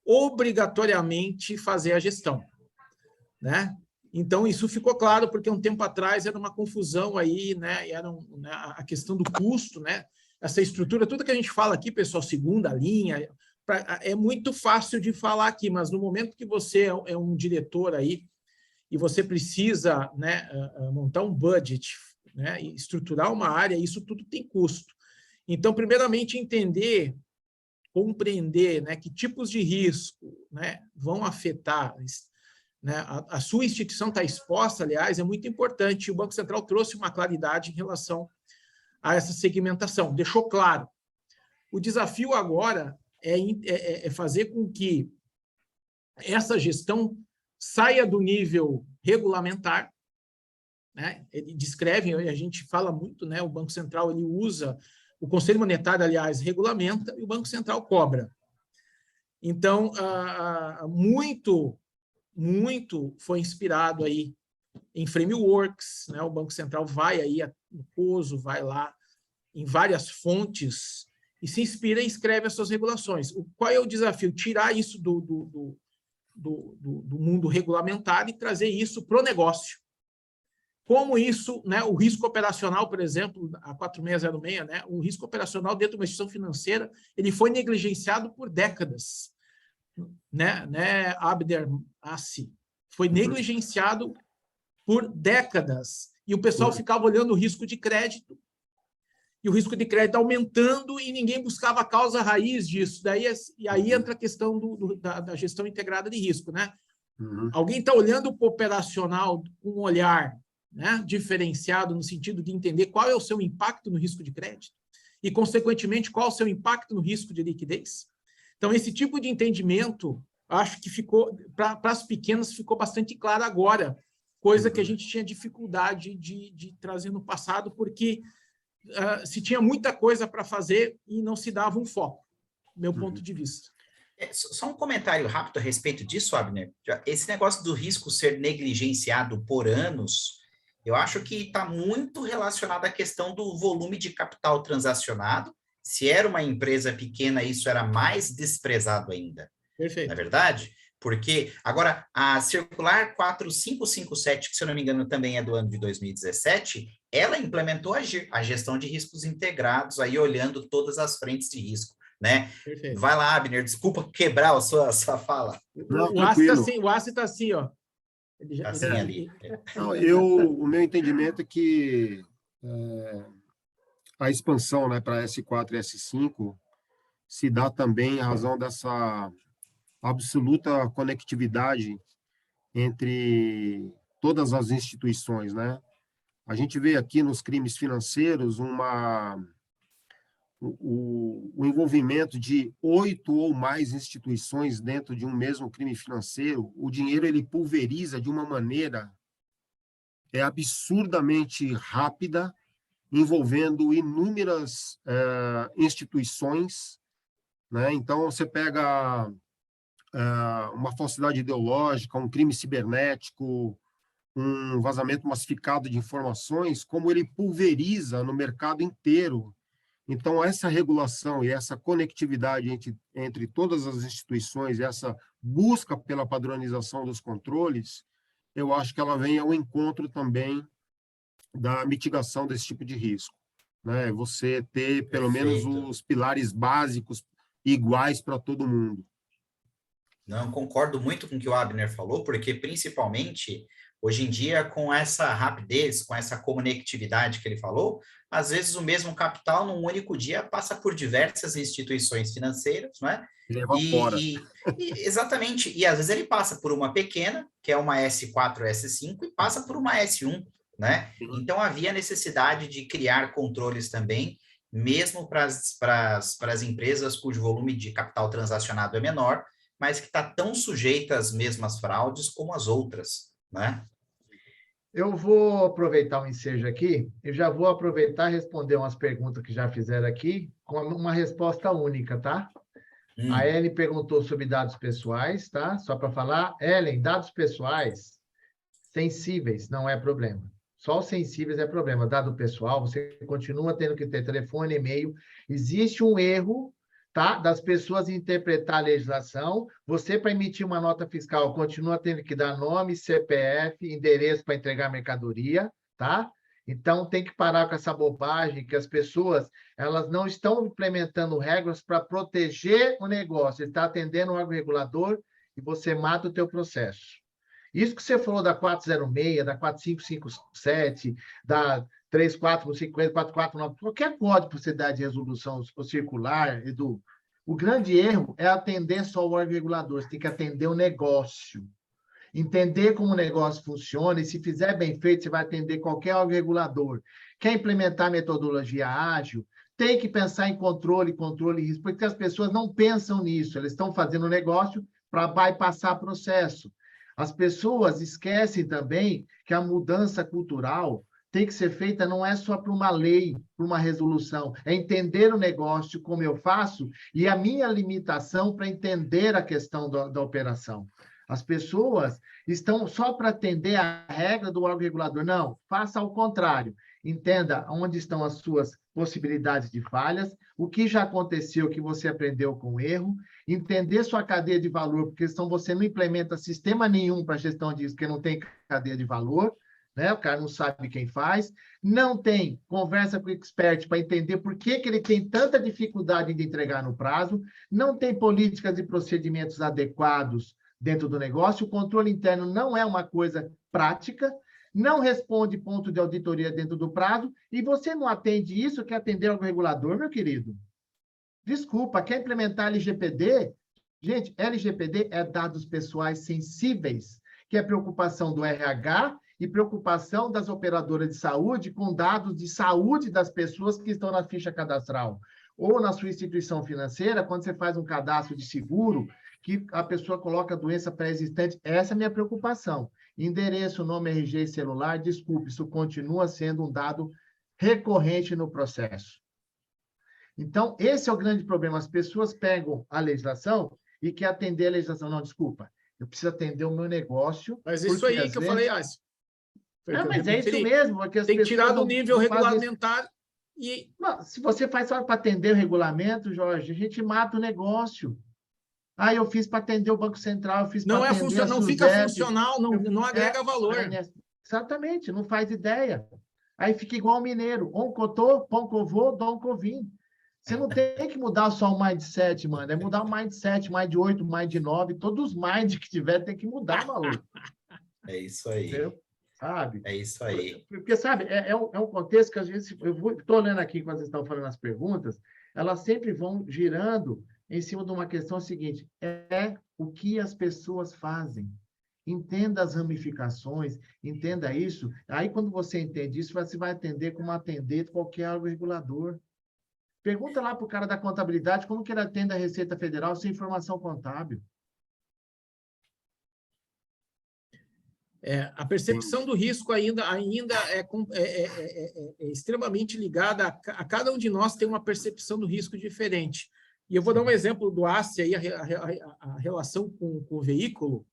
Speaker 2: obrigatoriamente fazer a gestão, né? Então, isso ficou claro, porque um tempo atrás era uma confusão aí, né? Né, a questão do custo, né? Essa estrutura, tudo que a gente fala aqui, pessoal, segunda linha, é muito fácil de falar aqui, mas no momento que você é um diretor aí e você precisa, né, montar um budget, né, e estruturar uma área, isso tudo tem custo. Então, primeiramente, entender, compreender, né, que tipos de risco, né, vão afetar, né, a sua instituição está exposta, aliás, é muito importante. O Banco Central trouxe uma claridade em relação a essa segmentação, deixou claro. O desafio agora é fazer com que essa gestão saia do nível regulamentar, né? Ele descreve, a gente fala muito, né? O Banco Central ele usa, o Conselho Monetário, aliás, regulamenta e o Banco Central cobra. Então, muito foi inspirado aí em frameworks, né? O Banco Central vai aí no COSO, vai lá em várias fontes e se inspira e escreve as suas regulações. Qual é o desafio? Tirar isso do mundo regulamentar e trazer isso para o negócio. Como isso, né, o risco operacional, por exemplo, a 4606, né, o risco operacional dentro de uma instituição financeira, ele foi negligenciado por décadas. Né, Abder Assi, foi negligenciado por décadas. E o pessoal ficava olhando o risco de crédito, e o risco de crédito aumentando, e ninguém buscava a causa raiz disso. E aí entra a questão da gestão integrada de risco. Né? Alguém está olhando para o operacional com um olhar, né, diferenciado, no sentido de entender qual é o seu impacto no risco de crédito e, consequentemente, qual é o seu impacto no risco de liquidez. Então, esse tipo de entendimento, acho que ficou, para as pequenas, ficou bastante claro agora, coisa que a gente tinha dificuldade de trazer no passado, porque se tinha muita coisa para fazer e não se dava um foco, meu ponto de vista.
Speaker 1: Só um comentário rápido a respeito disso, Abner. Esse negócio do risco ser negligenciado por anos, eu acho que está muito relacionado à questão do volume de capital transacionado. Se era uma empresa pequena, isso era mais desprezado ainda.
Speaker 2: Perfeito.
Speaker 1: Não é verdade? Porque, agora, a Circular 4557, que, se eu não me engano, também é do ano de 2017, ela implementou a gestão de riscos integrados, aí olhando todas as frentes de risco, né?
Speaker 2: Perfeito.
Speaker 1: Vai lá, Abner, desculpa quebrar a sua fala.
Speaker 3: Não,
Speaker 2: o Assi está assim, ó.
Speaker 1: Ali.
Speaker 3: Não, o meu entendimento é que a expansão, né, para S4 e S5 se dá também em razão dessa absoluta conectividade entre todas as instituições, né? A gente vê aqui nos crimes financeiros o envolvimento de 8 ou mais instituições dentro de um mesmo crime financeiro. O dinheiro ele pulveriza de uma maneira absurdamente rápida, envolvendo inúmeras instituições, né? Então, você pega uma falsidade ideológica, um crime cibernético, um vazamento massificado de informações, como ele pulveriza no mercado inteiro. Então, essa regulação e essa conectividade entre todas as instituições, essa busca pela padronização dos controles, eu acho que ela vem ao encontro também da mitigação desse tipo de risco, né? Você ter, pelo menos, os pilares básicos iguais para todo mundo.
Speaker 1: Não, concordo muito com o que o Abner falou, porque, principalmente, hoje em dia, com essa rapidez, com essa conectividade que ele falou, às vezes o mesmo capital, num único dia, passa por diversas instituições financeiras, não é? Exatamente, e às vezes ele passa por uma pequena, que é uma S4, S5, e passa por uma S1, né? Então, havia necessidade de criar controles também, mesmo para as empresas cujo volume de capital transacionado é menor, mas que está tão sujeita às mesmas fraudes como as outras, né?
Speaker 4: Eu vou aproveitar o ensejo aqui e já vou aproveitar e responder umas perguntas que já fizeram aqui com uma resposta única, tá? A Ellen perguntou sobre dados pessoais, tá? Só para falar, Ellen, dados pessoais sensíveis não é problema. Só os sensíveis é problema. Dado pessoal, você continua tendo que ter telefone, e-mail. Existe um erro tá? Das pessoas interpretar a legislação. Você, para emitir uma nota fiscal, continua tendo que dar nome, CPF, endereço para entregar mercadoria, tá? Então, tem que parar com essa bobagem que as pessoas elas não estão implementando regras para proteger o negócio. Ele está atendendo o órgão regulador e você mata o teu processo. Isso que você falou da 406, da 4557, da 3450, 449, qualquer código para você dar de resolução circular, Edu, o grande erro é atender só o órgão regulador, você tem que atender o negócio. Entender como o negócio funciona, e se fizer bem feito, você vai atender qualquer órgão regulador. Quer implementar metodologia ágil, tem que pensar em controle e risco, porque as pessoas não pensam nisso, elas estão fazendo negócio para bypassar processo. As pessoas esquecem também que a mudança cultural tem que ser feita não é só para uma lei, para uma resolução, é entender o negócio, como eu faço, e a minha limitação para entender a questão da operação. As pessoas estão só para atender a regra do órgão regulador. Não, faça ao contrário. Entenda onde estão as suas possibilidades de falhas, o que já aconteceu que você aprendeu com o erro, entender sua cadeia de valor, porque senão você não implementa sistema nenhum para gestão disso, porque não tem cadeia de valor, né? O cara não sabe quem faz, não tem conversa com o expert para entender por que ele tem tanta dificuldade de entregar no prazo, não tem políticas e procedimentos adequados dentro do negócio, o controle interno não é uma coisa prática, não responde ponto de auditoria dentro do prazo, e você não atende isso, quer atender ao regulador, meu querido? Desculpa, quer implementar LGPD? Gente, LGPD é dados pessoais sensíveis, que é preocupação do RH e preocupação das operadoras de saúde com dados de saúde das pessoas que estão na ficha cadastral. Ou na sua instituição financeira, quando você faz um cadastro de seguro, que a pessoa coloca doença pré-existente. Essa é a minha preocupação. Endereço, nome, RG e celular, desculpe, isso continua sendo um dado recorrente no processo. Então, esse é o grande problema. As pessoas pegam a legislação e querem atender a legislação. Não, desculpa, eu preciso atender o meu negócio.
Speaker 2: Mas isso aí que eu falei,
Speaker 4: não, mas é isso mesmo. Porque as
Speaker 2: tem que tirar do
Speaker 4: não,
Speaker 2: nível
Speaker 4: não
Speaker 2: regulamentar e...
Speaker 4: Não, se você faz só para atender o regulamento, Jorge, a gente mata o negócio. Ah, eu fiz para atender o Banco Central, eu fiz para atender a
Speaker 2: não
Speaker 4: SUSEP,
Speaker 2: fica funcional, não agrega valor.
Speaker 4: Exatamente, não faz ideia. Aí fica igual o mineiro, oncotô, poncovô, doncovim. Você não tem que mudar só o mindset, mano, é mudar o mindset, mind 8, mind 9, todos os mind que tiver tem que mudar, maluco.
Speaker 1: É isso aí.
Speaker 4: Entendeu? Sabe?
Speaker 1: É isso aí.
Speaker 4: Porque, sabe, é um contexto que às vezes, estou olhando aqui quando vocês estão falando as perguntas, elas sempre vão girando em cima de uma questão seguinte, é o que as pessoas fazem. Entenda as ramificações, entenda isso. Aí, quando você entende isso, você vai atender como atender qualquer órgão regulador. Pergunta lá para o cara da contabilidade como que ele atende a Receita Federal sem informação contábil.
Speaker 2: A percepção do risco ainda é extremamente ligada a cada um de nós tem uma percepção do risco diferente. E eu vou dar um exemplo do ASSE, aí, a relação com o veículo.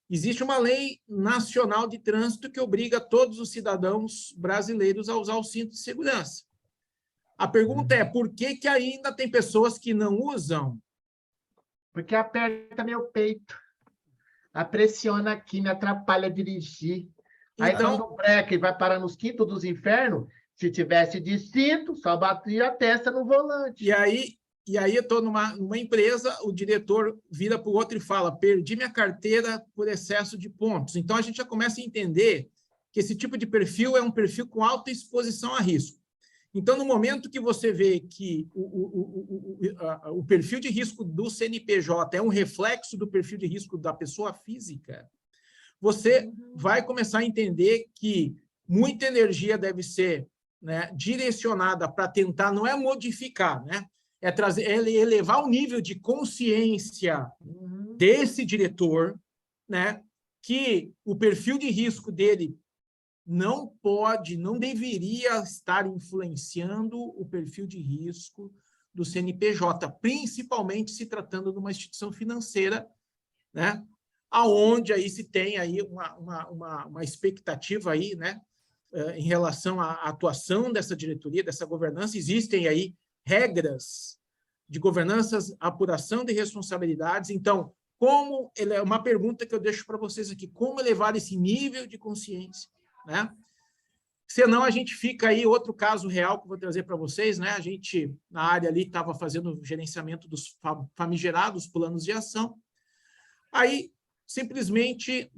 Speaker 2: Existe uma lei nacional de trânsito que obriga todos os cidadãos brasileiros a usar o cinto de segurança. A pergunta é, por que ainda tem pessoas que não usam?
Speaker 4: Porque aperta meu peito. Pressiona aqui, me atrapalha a dirigir. Aí,
Speaker 2: Então,
Speaker 4: quando o breque vai parar nos quintos dos infernos, se tivesse de cinto, só batia a testa no volante.
Speaker 2: E aí eu estou numa empresa, o diretor vira para o outro e fala, perdi minha carteira por excesso de pontos. Então, a gente já começa a entender que esse tipo de perfil é um perfil com alta exposição a risco. Então, no momento que você vê que o perfil de risco do CNPJ é um reflexo do perfil de risco da pessoa física, você vai começar a entender que muita energia deve ser, né, direcionada para tentar, não é modificar, né? É elevar o nível de consciência desse diretor, né, que o perfil de risco dele não deveria estar influenciando o perfil de risco do CNPJ, principalmente se tratando de uma instituição financeira, né, aonde aí se tem aí uma expectativa aí, né, em relação à atuação dessa diretoria, dessa governança. Existem aí regras de governanças, apuração de responsabilidades. Então, uma pergunta que eu deixo para vocês aqui, como elevar esse nível de consciência, né? Senão a gente fica aí, outro caso real que eu vou trazer para vocês, né? A gente, na área ali, estava fazendo o gerenciamento dos famigerados planos de ação. Aí, simplesmente,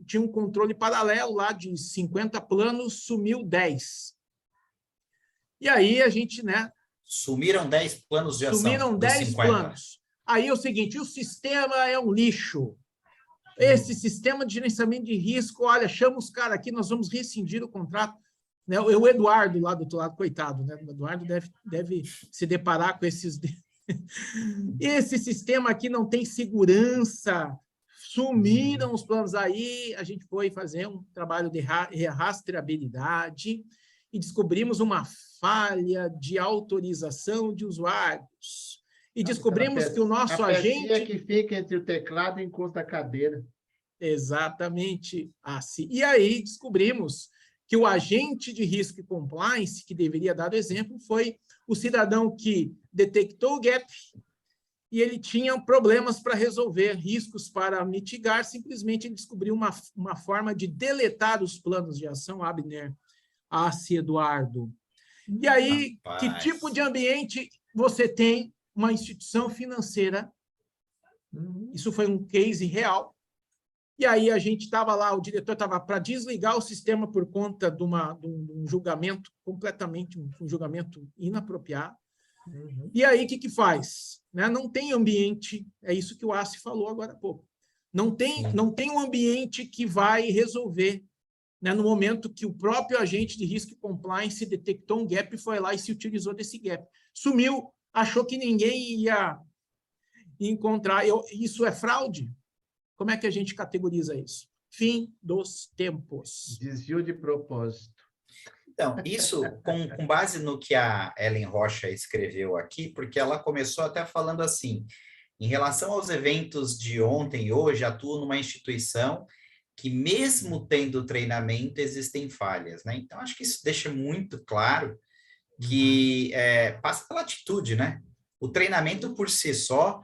Speaker 2: tinha um controle paralelo lá de 50 planos, sumiu 10. E aí a gente, né?
Speaker 1: Sumiram 10 planos de ação.
Speaker 2: Sumiram 10 planos. Aí é o seguinte, o sistema é um lixo. Esse sistema de gerenciamento de risco, olha, chama os caras aqui, nós vamos rescindir o contrato. Né? O Eduardo, lá do outro lado, coitado, né? O Eduardo deve se deparar com esses... Esse sistema aqui não tem segurança. Sumiram os planos. Aí a gente foi fazer um trabalho de rastreabilidade e descobrimos uma falha de autorização de usuários. E descobrimos que o nosso agente...
Speaker 4: A que fica entre o teclado e o encosto da cadeira.
Speaker 2: Exatamente assim. E aí descobrimos que o agente de risco e compliance, que deveria dar o exemplo, foi o cidadão que detectou o gap e ele tinha problemas para resolver, riscos para mitigar, simplesmente ele descobriu uma forma de deletar os planos de ação, Abner, Eduardo. E aí, que tipo de ambiente você tem uma instituição financeira? Isso foi um case real. E aí a gente estava lá, o diretor estava para desligar o sistema por conta de um julgamento completamente, um julgamento inapropriado. E aí, o que faz? Né? Não tem ambiente, é isso que o Assi falou agora há pouco. Não tem um ambiente que vai resolver, né? No momento que o próprio agente de risco e compliance detectou um gap, foi lá e se utilizou desse gap. Sumiu, achou que ninguém ia encontrar. Isso é fraude? Como é que a gente categoriza isso? Fim dos tempos.
Speaker 4: Desvio de propósito.
Speaker 1: Então, isso com base no que a Ellen Rocha escreveu aqui, porque ela começou até falando assim, em relação aos eventos de ontem e hoje, atuo numa instituição que mesmo tendo treinamento, existem falhas, né? Então, acho que isso deixa muito claro que passa pela atitude, né? O treinamento por si só,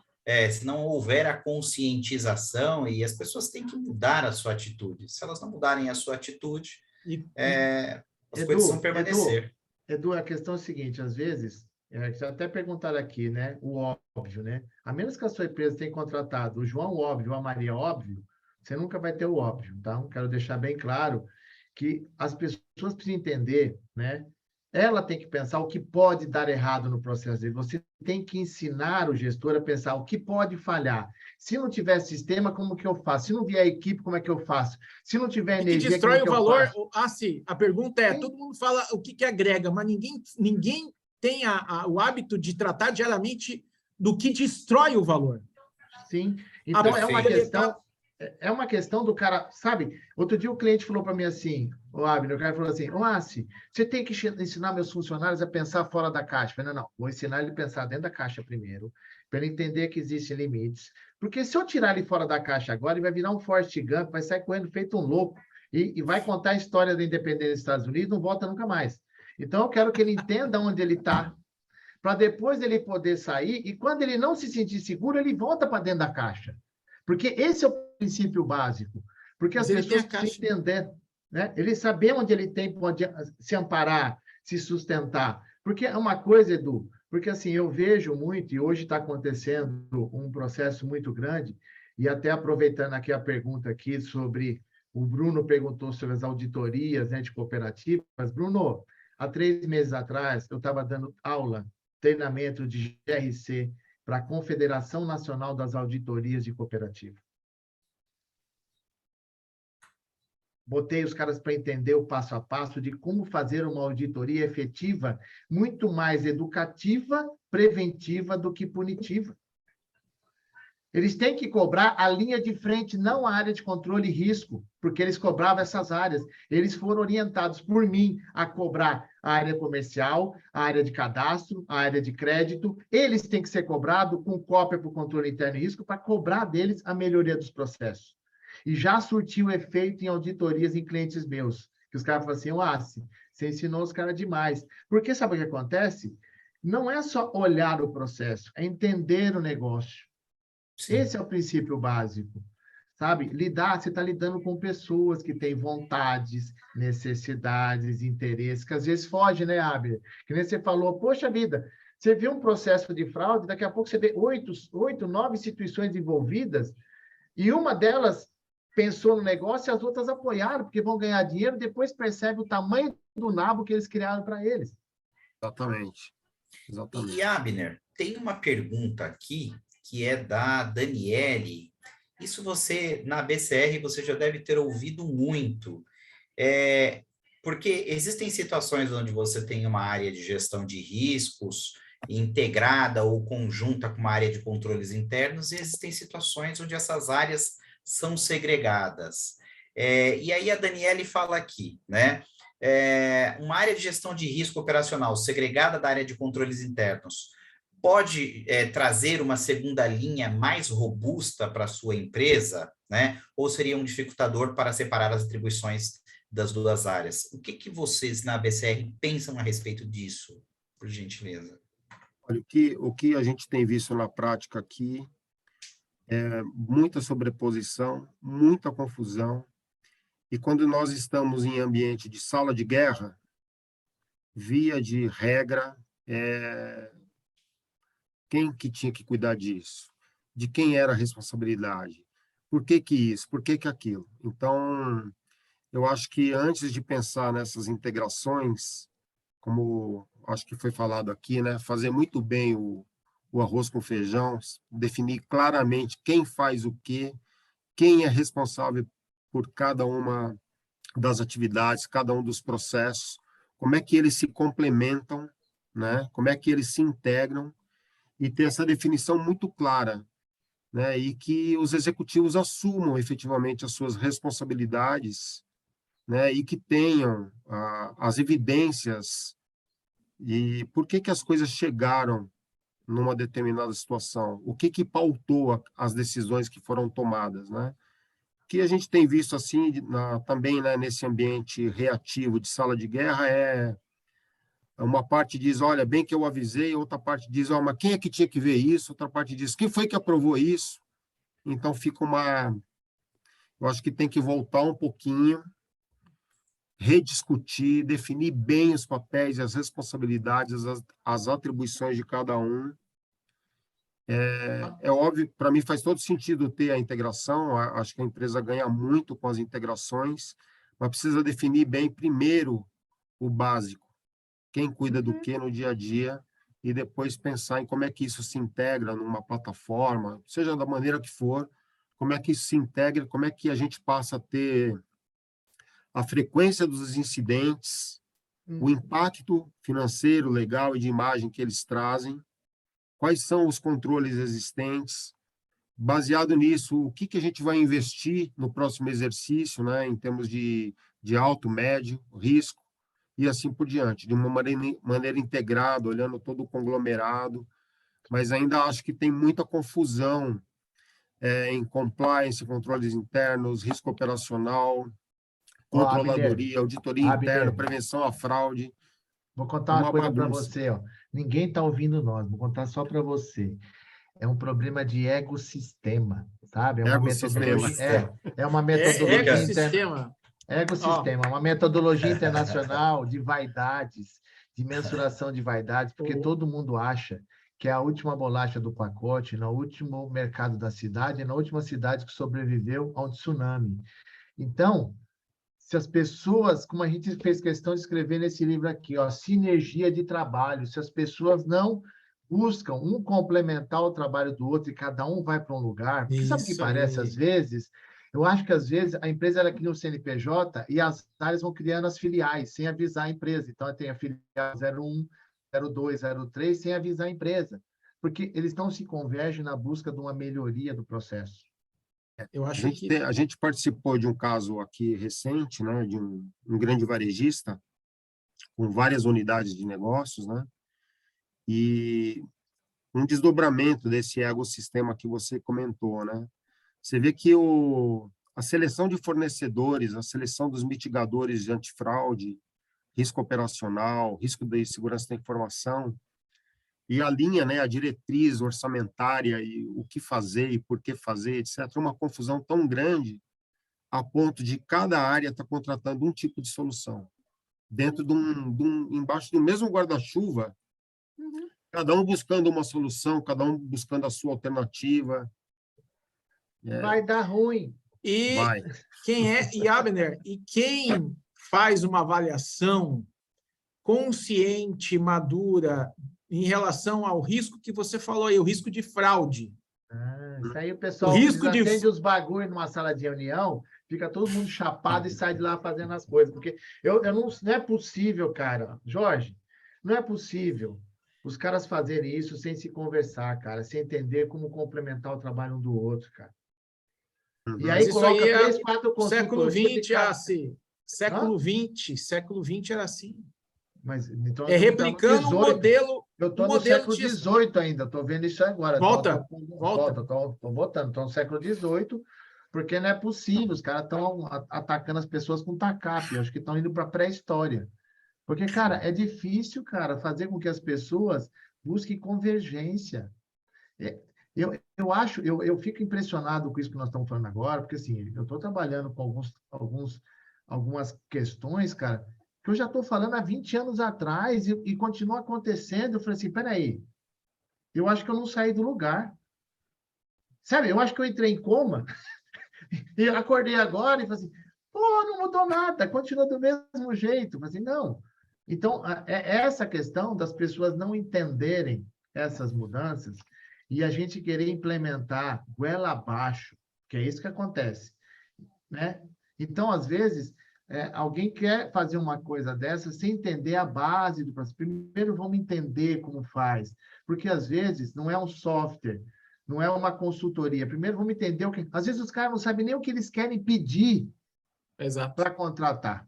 Speaker 1: se não houver a conscientização, e as pessoas têm que mudar a sua atitude. Se elas não mudarem a sua atitude, as coisas vão permanecer.
Speaker 4: Edu, a questão é a seguinte, às vezes, até perguntaram aqui, né? O óbvio, né? A menos que a sua empresa tenha contratado o João óbvio, a Maria óbvio, você nunca vai ter o óbvio, tá? Quero deixar bem claro que as pessoas precisam entender, né? Ela tem que pensar o que pode dar errado no processo dele. Você tem que ensinar o gestor a pensar o que pode falhar. Se não tiver sistema, como que eu faço? Se não vier equipe, como é que eu faço? Se não tiver energia,
Speaker 2: que destrói
Speaker 4: como
Speaker 2: o valor.
Speaker 4: Sim.
Speaker 2: A pergunta é, todo mundo fala o que agrega, mas ninguém tem o hábito de tratar diariamente do que destrói o valor.
Speaker 4: Sim. Então, é uma questão do cara, sabe? Outro dia o cliente falou para mim assim, o Abner, o cara falou assim, Assi, você tem que ensinar meus funcionários a pensar fora da caixa. Eu falei, não, vou ensinar ele a pensar dentro da caixa primeiro, para ele entender que existem limites. Porque se eu tirar ele fora da caixa agora, ele vai virar um Forrest Gump, vai sair correndo feito um louco, e vai contar a história da independência dos Estados Unidos, não volta nunca mais. Então, eu quero que ele entenda onde ele está, para depois ele poder sair, e quando ele não se sentir seguro, ele volta para dentro da caixa. Porque esse é o princípio básico. Porque as pessoas precisam entender, né? Ele saber onde ele tem, pode se amparar, se sustentar. Porque é uma coisa, Edu, porque assim, eu vejo muito, e hoje está acontecendo um processo muito grande, e até aproveitando aqui a pergunta aqui sobre, o Bruno perguntou sobre as auditorias, né, de cooperativas. Bruno, há 3 meses atrás, eu estava dando aula, treinamento de GRC, para a Confederação Nacional das Auditorias de Cooperativa. Botei os caras para entender o passo a passo de como fazer uma auditoria efetiva, muito mais educativa, preventiva do que punitiva. Eles têm que cobrar a linha de frente, não a área de controle e risco, porque eles cobravam essas áreas. Eles foram orientados por mim a cobrar a área comercial, a área de cadastro, a área de crédito. Eles têm que ser cobrados com cópia para o controle interno e risco para cobrar deles a melhoria dos processos. E já surtiu efeito em auditorias em clientes meus, que os caras falam assim, Assi, você ensinou os caras demais. Porque sabe o que acontece? não é só olhar o processo, é entender o negócio.
Speaker 1: Sim.
Speaker 4: Esse é o princípio básico, sabe? Você está lidando com pessoas que têm vontades, necessidades, interesses, que às vezes fogem, né, Abner? Que nem você falou, poxa vida, você vê um processo de fraude, daqui a pouco você vê 9 instituições envolvidas, e uma delas pensou no negócio e as outras apoiaram, porque vão ganhar dinheiro, depois percebe o tamanho do nabo que eles criaram para eles.
Speaker 3: Exatamente. Exatamente.
Speaker 1: E Abner, tem uma pergunta aqui que é da Daniele. Isso você, na BCR, você já deve ter ouvido muito. Porque existem situações onde você tem uma área de gestão de riscos integrada ou conjunta com uma área de controles internos, e existem situações onde essas áreas são segregadas. E aí a Daniele fala aqui, né? Uma área de gestão de risco operacional segregada da área de controles internos pode trazer uma segunda linha mais robusta para a sua empresa, né? Ou seria um dificultador para separar as atribuições das duas áreas? O que vocês na BCR pensam a respeito disso, por gentileza?
Speaker 3: Olha, o que a gente tem visto na prática aqui é muita sobreposição, muita confusão, e quando nós estamos em ambiente de sala de guerra, via de regra, quem que tinha que cuidar disso? De quem era a responsabilidade? Por que que isso? Por que que aquilo? Então, eu acho que antes de pensar nessas integrações, como acho que foi falado aqui, né, fazer muito bem o arroz com feijão, definir claramente quem faz o quê, quem é responsável por cada uma das atividades, cada um dos processos, como é que eles se complementam, né? Como é que eles se integram e ter essa definição muito clara, né? E que os executivos assumam efetivamente as suas responsabilidades, né? E que tenham as evidências e por que que as coisas chegaram numa determinada situação, o que que pautou as decisões que foram tomadas, né? Que a gente tem visto assim também, né, nesse ambiente reativo de sala de guerra uma parte diz, olha, bem que eu avisei, outra parte diz, mas quem é que tinha que ver isso? Outra parte diz, quem foi que aprovou isso? Então fica eu acho que tem que voltar um pouquinho, rediscutir, definir bem os papéis e as responsabilidades, as atribuições de cada um. É óbvio, para mim faz todo sentido ter a integração, acho que a empresa ganha muito com as integrações, mas precisa definir bem primeiro o básico, quem cuida do que no dia a dia, e depois pensar em como é que isso se integra numa plataforma, seja da maneira que for, como é que isso se integra, como é que a gente passa a ter a frequência dos incidentes, o impacto financeiro, legal e de imagem que eles trazem, quais são os controles existentes, baseado nisso, o que que a gente vai investir no próximo exercício, né, em termos de alto, médio, risco, e assim por diante, de uma maneira integrada, olhando todo o conglomerado, mas ainda acho que tem muita confusão em compliance, controles internos, risco operacional,
Speaker 4: Ó, Abner,
Speaker 3: controladoria, auditoria interna,
Speaker 4: Abner,
Speaker 3: prevenção à fraude,
Speaker 4: vou contar uma
Speaker 3: uma
Speaker 4: coisa para
Speaker 3: bagunça.
Speaker 4: você, ó. Ninguém está ouvindo nós, vou contar só para você. É um problema de ecossistema, sabe? É uma
Speaker 3: Ecossistema.
Speaker 4: metodologia, é uma metodologia interna.
Speaker 2: Ecossistema.
Speaker 4: Ecossistema, uma metodologia internacional de vaidades, de mensuração de vaidades, porque todo mundo acha que é a última bolacha do pacote, no último mercado da cidade, na última cidade que sobreviveu a um tsunami. Então, se as pessoas, como a gente fez questão de escrever nesse livro aqui, ó, sinergia de trabalho, se as pessoas não buscam um complementar o trabalho do outro e cada um vai para um lugar, porque sabe o que
Speaker 2: Isso
Speaker 4: parece
Speaker 2: aí.
Speaker 4: às vezes? Eu acho que às vezes a empresa ela cria um CNPJ e as áreas vão criando as filiais sem avisar a empresa. Então tem a filial 01, 02, 03 sem avisar a empresa, porque eles não se convergem na busca de uma melhoria do processo.
Speaker 2: Eu acho que
Speaker 3: A gente participou de um caso aqui recente, né, de um grande varejista com várias unidades de negócios, né, e um desdobramento desse ecossistema que você comentou, né. Você vê que a seleção de fornecedores, a seleção dos mitigadores de antifraude, risco operacional, risco de segurança da informação, e a linha, né, a diretriz orçamentária e o que fazer e por que fazer, etc., uma confusão tão grande a ponto de cada área estar contratando um tipo de solução. Dentro embaixo do mesmo guarda-chuva, cada um buscando uma solução, cada um buscando a sua alternativa.
Speaker 4: Vai dar ruim.
Speaker 2: E
Speaker 3: Vai.
Speaker 2: Abner, e quem faz uma avaliação consciente, madura, em relação ao risco que você falou aí, o risco de fraude.
Speaker 4: Isso aí o pessoal acende os bagulho numa sala de reunião, fica todo mundo chapado e sai de lá fazendo as coisas. Porque não é possível, cara. Jorge, não é possível os caras fazerem isso sem se conversar, cara, sem entender como complementar o trabalho um do outro, cara. E aí coloca 3, 4
Speaker 2: consultorias. Século XX era assim. Século XX era assim.
Speaker 4: Mas, então,
Speaker 2: replicando um modelo.
Speaker 4: Eu estou no século XVIII ainda, estou vendo isso agora.
Speaker 2: Volta.
Speaker 4: Estou botando, estou no século XVIII, porque não é possível, os caras estão atacando as pessoas com tacape, eu acho que estão indo para a pré-história. Porque, cara, é difícil, cara, fazer com que as pessoas busquem convergência. Eu fico impressionado com isso que nós estamos falando agora, porque, assim, eu estou trabalhando com algumas questões, cara, que eu já estou falando há 20 anos atrás e continua acontecendo. Eu falei assim, peraí, eu acho que eu não saí do lugar. Sabe, eu acho que eu entrei em coma e eu acordei agora e falei assim, pô, não mudou nada, continua do mesmo jeito. Eu falei assim, não. Então, é essa questão das pessoas não entenderem essas mudanças e a gente querer implementar goela abaixo, que é isso que acontece, né? Então, às vezes, alguém quer fazer uma coisa dessa sem entender a base do processo. Primeiro, vamos entender como faz, porque, às vezes, não é um software, não é uma consultoria. Primeiro, vamos entender o que... Às vezes, os caras não sabem nem o que eles querem pedir para contratar.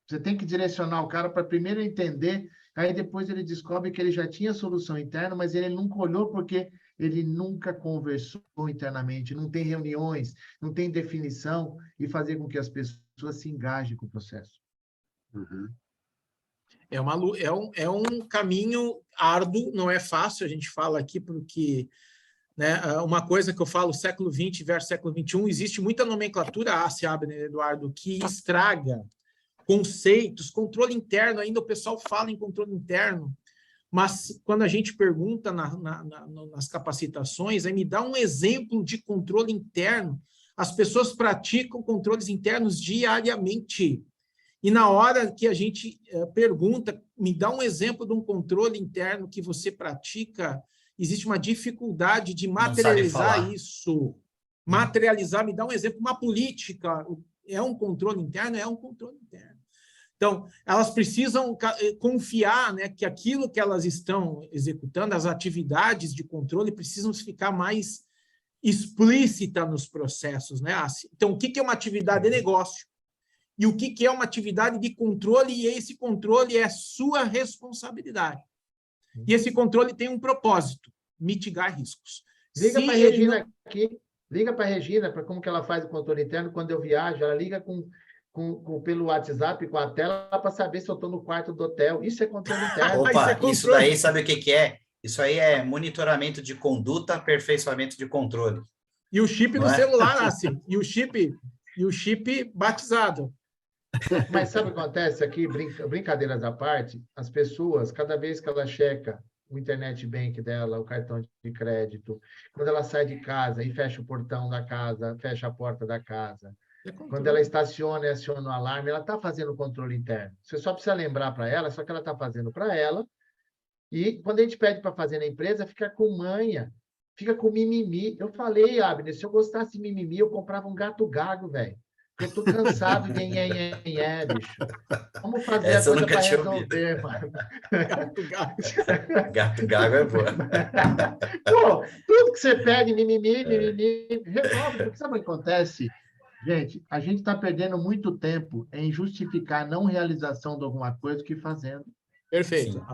Speaker 4: Você tem que direcionar o cara para primeiro entender, aí depois ele descobre que ele já tinha solução interna, mas ele nunca olhou porque ele nunca conversou internamente, não tem reuniões, não tem definição e fazer com que as pessoas se engajem com o processo.
Speaker 3: Uhum.
Speaker 2: É um caminho árduo, não é fácil, a gente fala aqui porque, né, uma coisa que eu falo, século XX versus século XXI, existe muita nomenclatura, Abner, Eduardo, que estraga conceitos, controle interno, ainda o pessoal fala em controle interno, mas quando a gente pergunta nas capacitações, me dá um exemplo de controle interno, as pessoas praticam controles internos diariamente. E na hora que a gente pergunta, me dá um exemplo de um controle interno que você pratica, existe uma dificuldade de materializar isso. Materializar, me dá um exemplo, uma política, é um controle interno? É um controle interno. Então, elas precisam confiar, né, que aquilo que elas estão executando, as atividades de controle, precisam ficar mais explícitas nos processos, né? Então, o que é uma atividade de negócio? E o que é uma atividade de controle? E esse controle é sua responsabilidade. E esse controle tem um propósito, mitigar riscos.
Speaker 4: Liga para a Regina aqui, liga para a Regina, para como que ela faz o controle interno quando eu viajo, ela liga pelo WhatsApp, com a tela, para saber se eu estou no quarto do hotel. Isso é controle interno.
Speaker 1: Opa, isso daí, sabe o que é? Isso aí é monitoramento de conduta, aperfeiçoamento de controle.
Speaker 2: E o chip do celular, assim, e o chip batizado.
Speaker 4: Mas sabe o que acontece aqui? Brincadeiras à parte, as pessoas, cada vez que ela checa o internet bank dela, o cartão de crédito, quando ela sai de casa e fecha o portão da casa, fecha a porta da casa, quando ela estaciona e aciona o alarme, ela está fazendo o controle interno. Você só precisa lembrar para ela, só que ela está fazendo para ela. E quando a gente pede para fazer na empresa, fica com manha, fica com mimimi. Eu falei, Abner, se eu gostasse de mimimi, eu comprava um gato gago, velho. Eu estou cansado de bicho. Vamos fazer
Speaker 1: essa
Speaker 4: a coisa para resolver, mano.
Speaker 1: Gato gago é boa.
Speaker 4: Pô, tudo que você pede, mimimi, resolve. Porque sabe o que acontece? Gente, a gente está perdendo muito tempo em justificar a não realização de alguma coisa do que fazendo.
Speaker 2: Perfeito.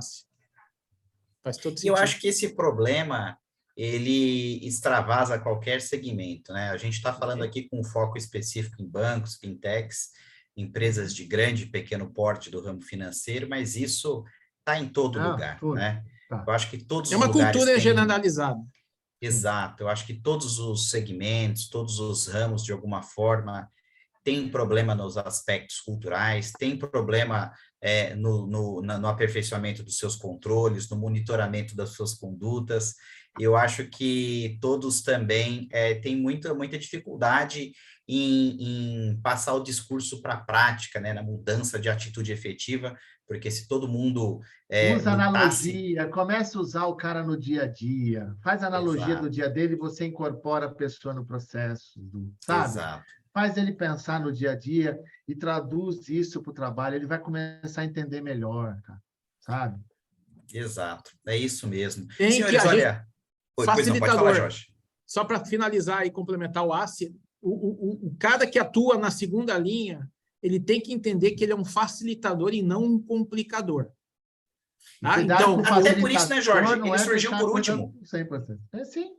Speaker 2: Faz todo sentido.
Speaker 1: Eu acho que esse problema, ele extravasa qualquer segmento, né? A gente está falando aqui com foco específico em bancos, fintechs, empresas de grande e pequeno porte do ramo financeiro, mas isso está em todo lugar, né?
Speaker 4: Tá.
Speaker 1: Eu acho que todos
Speaker 2: É
Speaker 1: os
Speaker 2: uma
Speaker 1: lugares
Speaker 2: cultura
Speaker 1: têm...
Speaker 2: generalizada.
Speaker 1: Exato, eu acho que todos os segmentos, todos os ramos, de alguma forma, têm problema nos aspectos culturais, têm problema no aperfeiçoamento dos seus controles, no monitoramento das suas condutas. Eu acho que todos também têm muita dificuldade em passar o discurso para a prática, né, na mudança de atitude efetiva, porque se todo mundo
Speaker 4: Usa
Speaker 1: lutasse...
Speaker 4: analogia, começa a usar o cara no dia a dia. Faz analogia do
Speaker 1: Exato,
Speaker 4: dia dele e você incorpora a pessoa no processo, sabe?
Speaker 1: exato.
Speaker 4: Faz ele pensar no dia a dia e traduz isso para o trabalho. Ele vai começar a entender melhor, cara, sabe?
Speaker 1: Exato, é isso mesmo.
Speaker 2: Tem que
Speaker 1: Senhores,
Speaker 2: a gente...
Speaker 1: olha... Pois não, pode falar, Jorge.
Speaker 2: Só para finalizar e complementar o ACE, o cara que atua na segunda linha, ele tem que entender que ele é um facilitador e não um complicador. Tá?
Speaker 4: Cuidado
Speaker 2: Então,
Speaker 4: com o
Speaker 1: Até por isso, né, Jorge?
Speaker 4: facilitador, não
Speaker 1: Ele
Speaker 4: é
Speaker 1: surgiu
Speaker 4: deixar
Speaker 1: por
Speaker 4: a coisa
Speaker 1: último.
Speaker 4: 100%. É sim.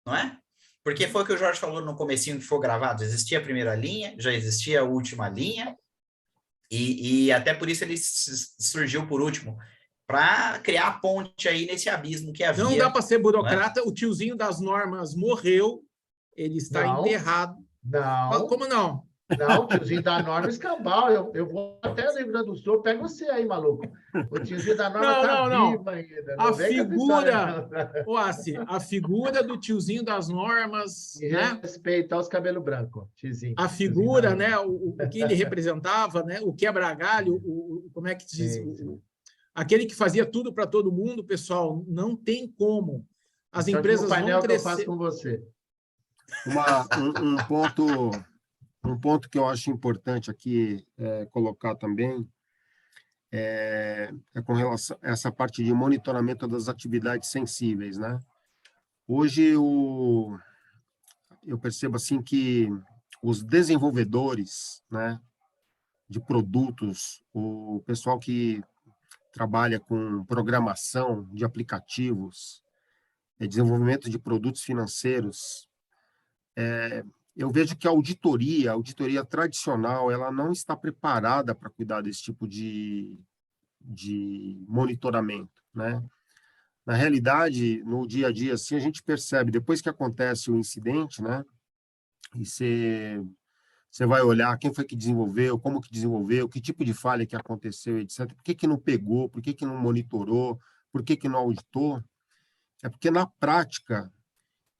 Speaker 1: Não é? Porque foi o que o Jorge falou no comecinho que foi gravado. Existia a primeira linha, já existia a última linha, e até por isso ele surgiu por último, para criar a ponte aí nesse abismo que havia.
Speaker 2: não dá para ser
Speaker 1: Né?
Speaker 2: burocrata, o tiozinho das normas morreu, ele está
Speaker 4: Não.
Speaker 2: enterrado.
Speaker 4: Não.
Speaker 2: Como não?
Speaker 4: Não, o tiozinho da norma escambau. Eu vou até o Rio Grande do Sul, pega você aí, maluco. O tiozinho da norma está vivo ainda.
Speaker 2: A
Speaker 4: vem com essa
Speaker 2: figura,
Speaker 4: história, não.
Speaker 2: a figura do tiozinho das normas,
Speaker 4: E
Speaker 2: né?
Speaker 4: respeitar os cabelos brancos, tiozinho.
Speaker 2: A figura, né? O que ele representava, né? O quebra-galho, como é que diz?
Speaker 4: Sim.
Speaker 2: Aquele que fazia tudo para todo mundo, pessoal, não tem como. As
Speaker 4: Esse é o
Speaker 2: empresas
Speaker 4: último painel
Speaker 2: vão
Speaker 4: que eu faço
Speaker 2: crescer.
Speaker 4: com você.
Speaker 3: Um ponto que eu acho importante aqui colocar também é com relação a essa parte de monitoramento das atividades sensíveis, né? Hoje eu percebo assim que os desenvolvedores, né, de produtos, o pessoal que trabalha com programação de aplicativos, desenvolvimento de produtos financeiros, eu vejo que a auditoria tradicional, ela não está preparada para cuidar desse tipo de monitoramento, né? Na realidade, no dia a dia, assim, a gente percebe, depois que acontece o incidente, né? E você vai olhar quem foi que desenvolveu, como que desenvolveu, que tipo de falha que aconteceu, etc. Por que não pegou, por que não monitorou, por que não auditou? É porque, na prática,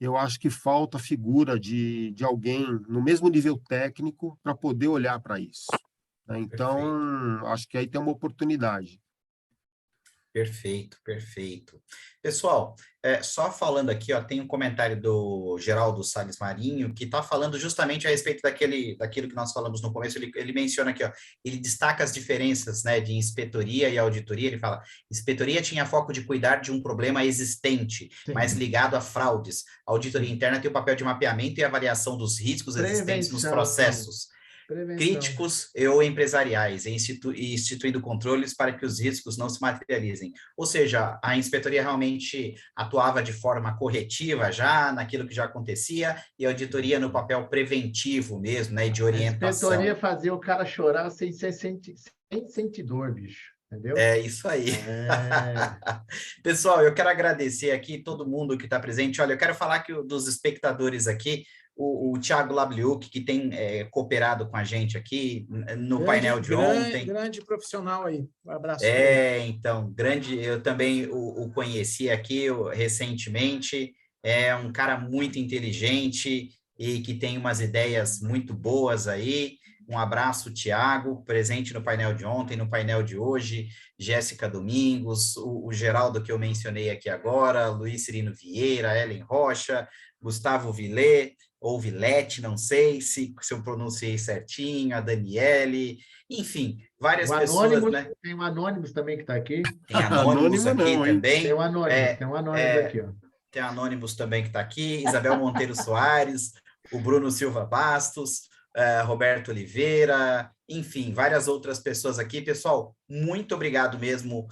Speaker 3: eu acho que falta a figura de alguém no mesmo nível técnico para poder olhar para isso. Né? Então,
Speaker 1: Perfeito.
Speaker 3: acho que aí tem uma oportunidade.
Speaker 1: Perfeito, perfeito. Pessoal, só falando aqui, ó, tem um comentário do Geraldo Salles Marinho, que está falando justamente a respeito daquilo que nós falamos no começo. Ele menciona aqui, ó, ele destaca as diferenças, né, de inspetoria e auditoria. Ele fala, inspetoria tinha foco de cuidar de um problema existente,
Speaker 4: Sim.
Speaker 1: mais ligado a fraudes. A auditoria interna tem o papel de mapeamento e avaliação dos riscos existentes nos processos. Críticos ou empresariais, e instituindo controles para que os riscos não se materializem. Ou seja, a inspetoria realmente atuava de forma corretiva já, naquilo que já acontecia, e a auditoria no papel preventivo mesmo, né, de orientação.
Speaker 4: A inspetoria fazia o cara chorar sem sentir dor, bicho. Entendeu?
Speaker 1: É isso aí. Pessoal, eu quero agradecer aqui todo mundo que está presente. Olha, eu quero falar dos espectadores aqui, o Thiago Labliuk, que tem cooperado com a gente aqui no painel de ontem.
Speaker 2: Grande profissional aí. Um abraço.
Speaker 1: Então, eu também o conheci aqui recentemente. É um cara muito inteligente e que tem umas ideias muito boas aí. Um abraço, Thiago, presente no painel de ontem, no painel de hoje, Jéssica Domingos, o Geraldo que eu mencionei aqui agora, Luiz Cirino Vieira, Ellen Rocha, Gustavo Villet, ou Villette, não sei se eu pronunciei certinho, a Daniele, enfim, várias pessoas, né?
Speaker 4: Tem um Anônimos também que está aqui.
Speaker 1: Tem Anônimos aqui
Speaker 3: não,
Speaker 1: também.
Speaker 4: Tem um Anônimos aqui, ó.
Speaker 1: Tem Anônimos também que está aqui, Isabel Monteiro Soares, o Bruno Silva Bastos, Roberto Oliveira, enfim, várias outras pessoas aqui. Pessoal, muito obrigado mesmo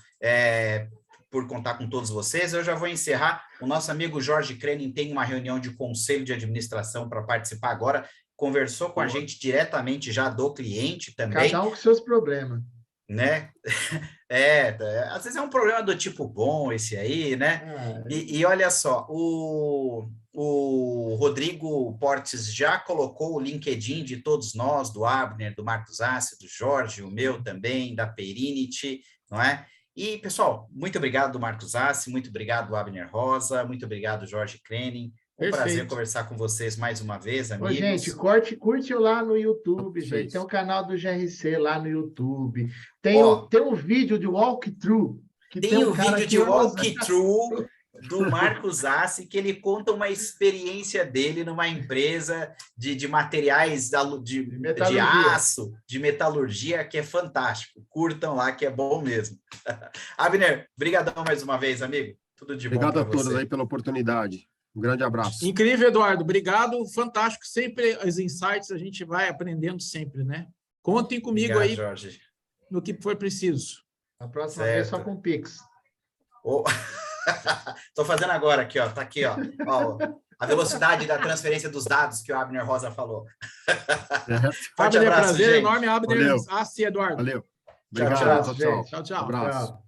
Speaker 1: por contar com todos vocês. Eu já vou encerrar. O nosso amigo Jorge Krenin tem uma reunião de conselho de administração para participar agora. Conversou com a gente diretamente já do cliente também.
Speaker 4: Cada um com seus problemas.
Speaker 1: né? Às vezes é um problema do tipo bom esse aí, né? E olha só, o Rodrigo Portes já colocou o LinkedIn de todos nós, do Abner, do Marcos Assi, do Jorge, o meu também, da Perinity, não é? E, pessoal, muito obrigado, Marcos Assi, muito obrigado, Abner Rosa, muito obrigado, Jorge Krenin. Prazer conversar com vocês mais uma vez, amigos.
Speaker 4: Ô, gente, curte lá no YouTube, gente. Tem um canal do GRC lá no YouTube. Tem um vídeo de walkthrough.
Speaker 1: Tem um vídeo de walkthrough do Marcos Assi, que ele conta uma experiência dele numa empresa de materiais de aço, de metalurgia, que é fantástico. Curtam lá, que é bom mesmo. Abner, brigadão mais uma vez, amigo. Tudo de bom para você.
Speaker 3: Obrigado a todos aí pela oportunidade. Um grande abraço.
Speaker 2: Incrível, Eduardo. Obrigado. Fantástico. Sempre os insights a gente vai aprendendo sempre, né? Contem comigo aí,
Speaker 1: Jorge,
Speaker 2: no que for preciso.
Speaker 4: A próxima vez só com Pix.
Speaker 1: Estou fazendo agora aqui, ó. Tá aqui, ó. A velocidade da transferência dos dados que o Abner Rosa falou.
Speaker 2: Forte abraço, prazer gente. Enorme, Abner Assi, Eduardo.
Speaker 3: Valeu.
Speaker 1: Obrigado,
Speaker 2: tchau.
Speaker 3: Abraço.
Speaker 4: Tchau.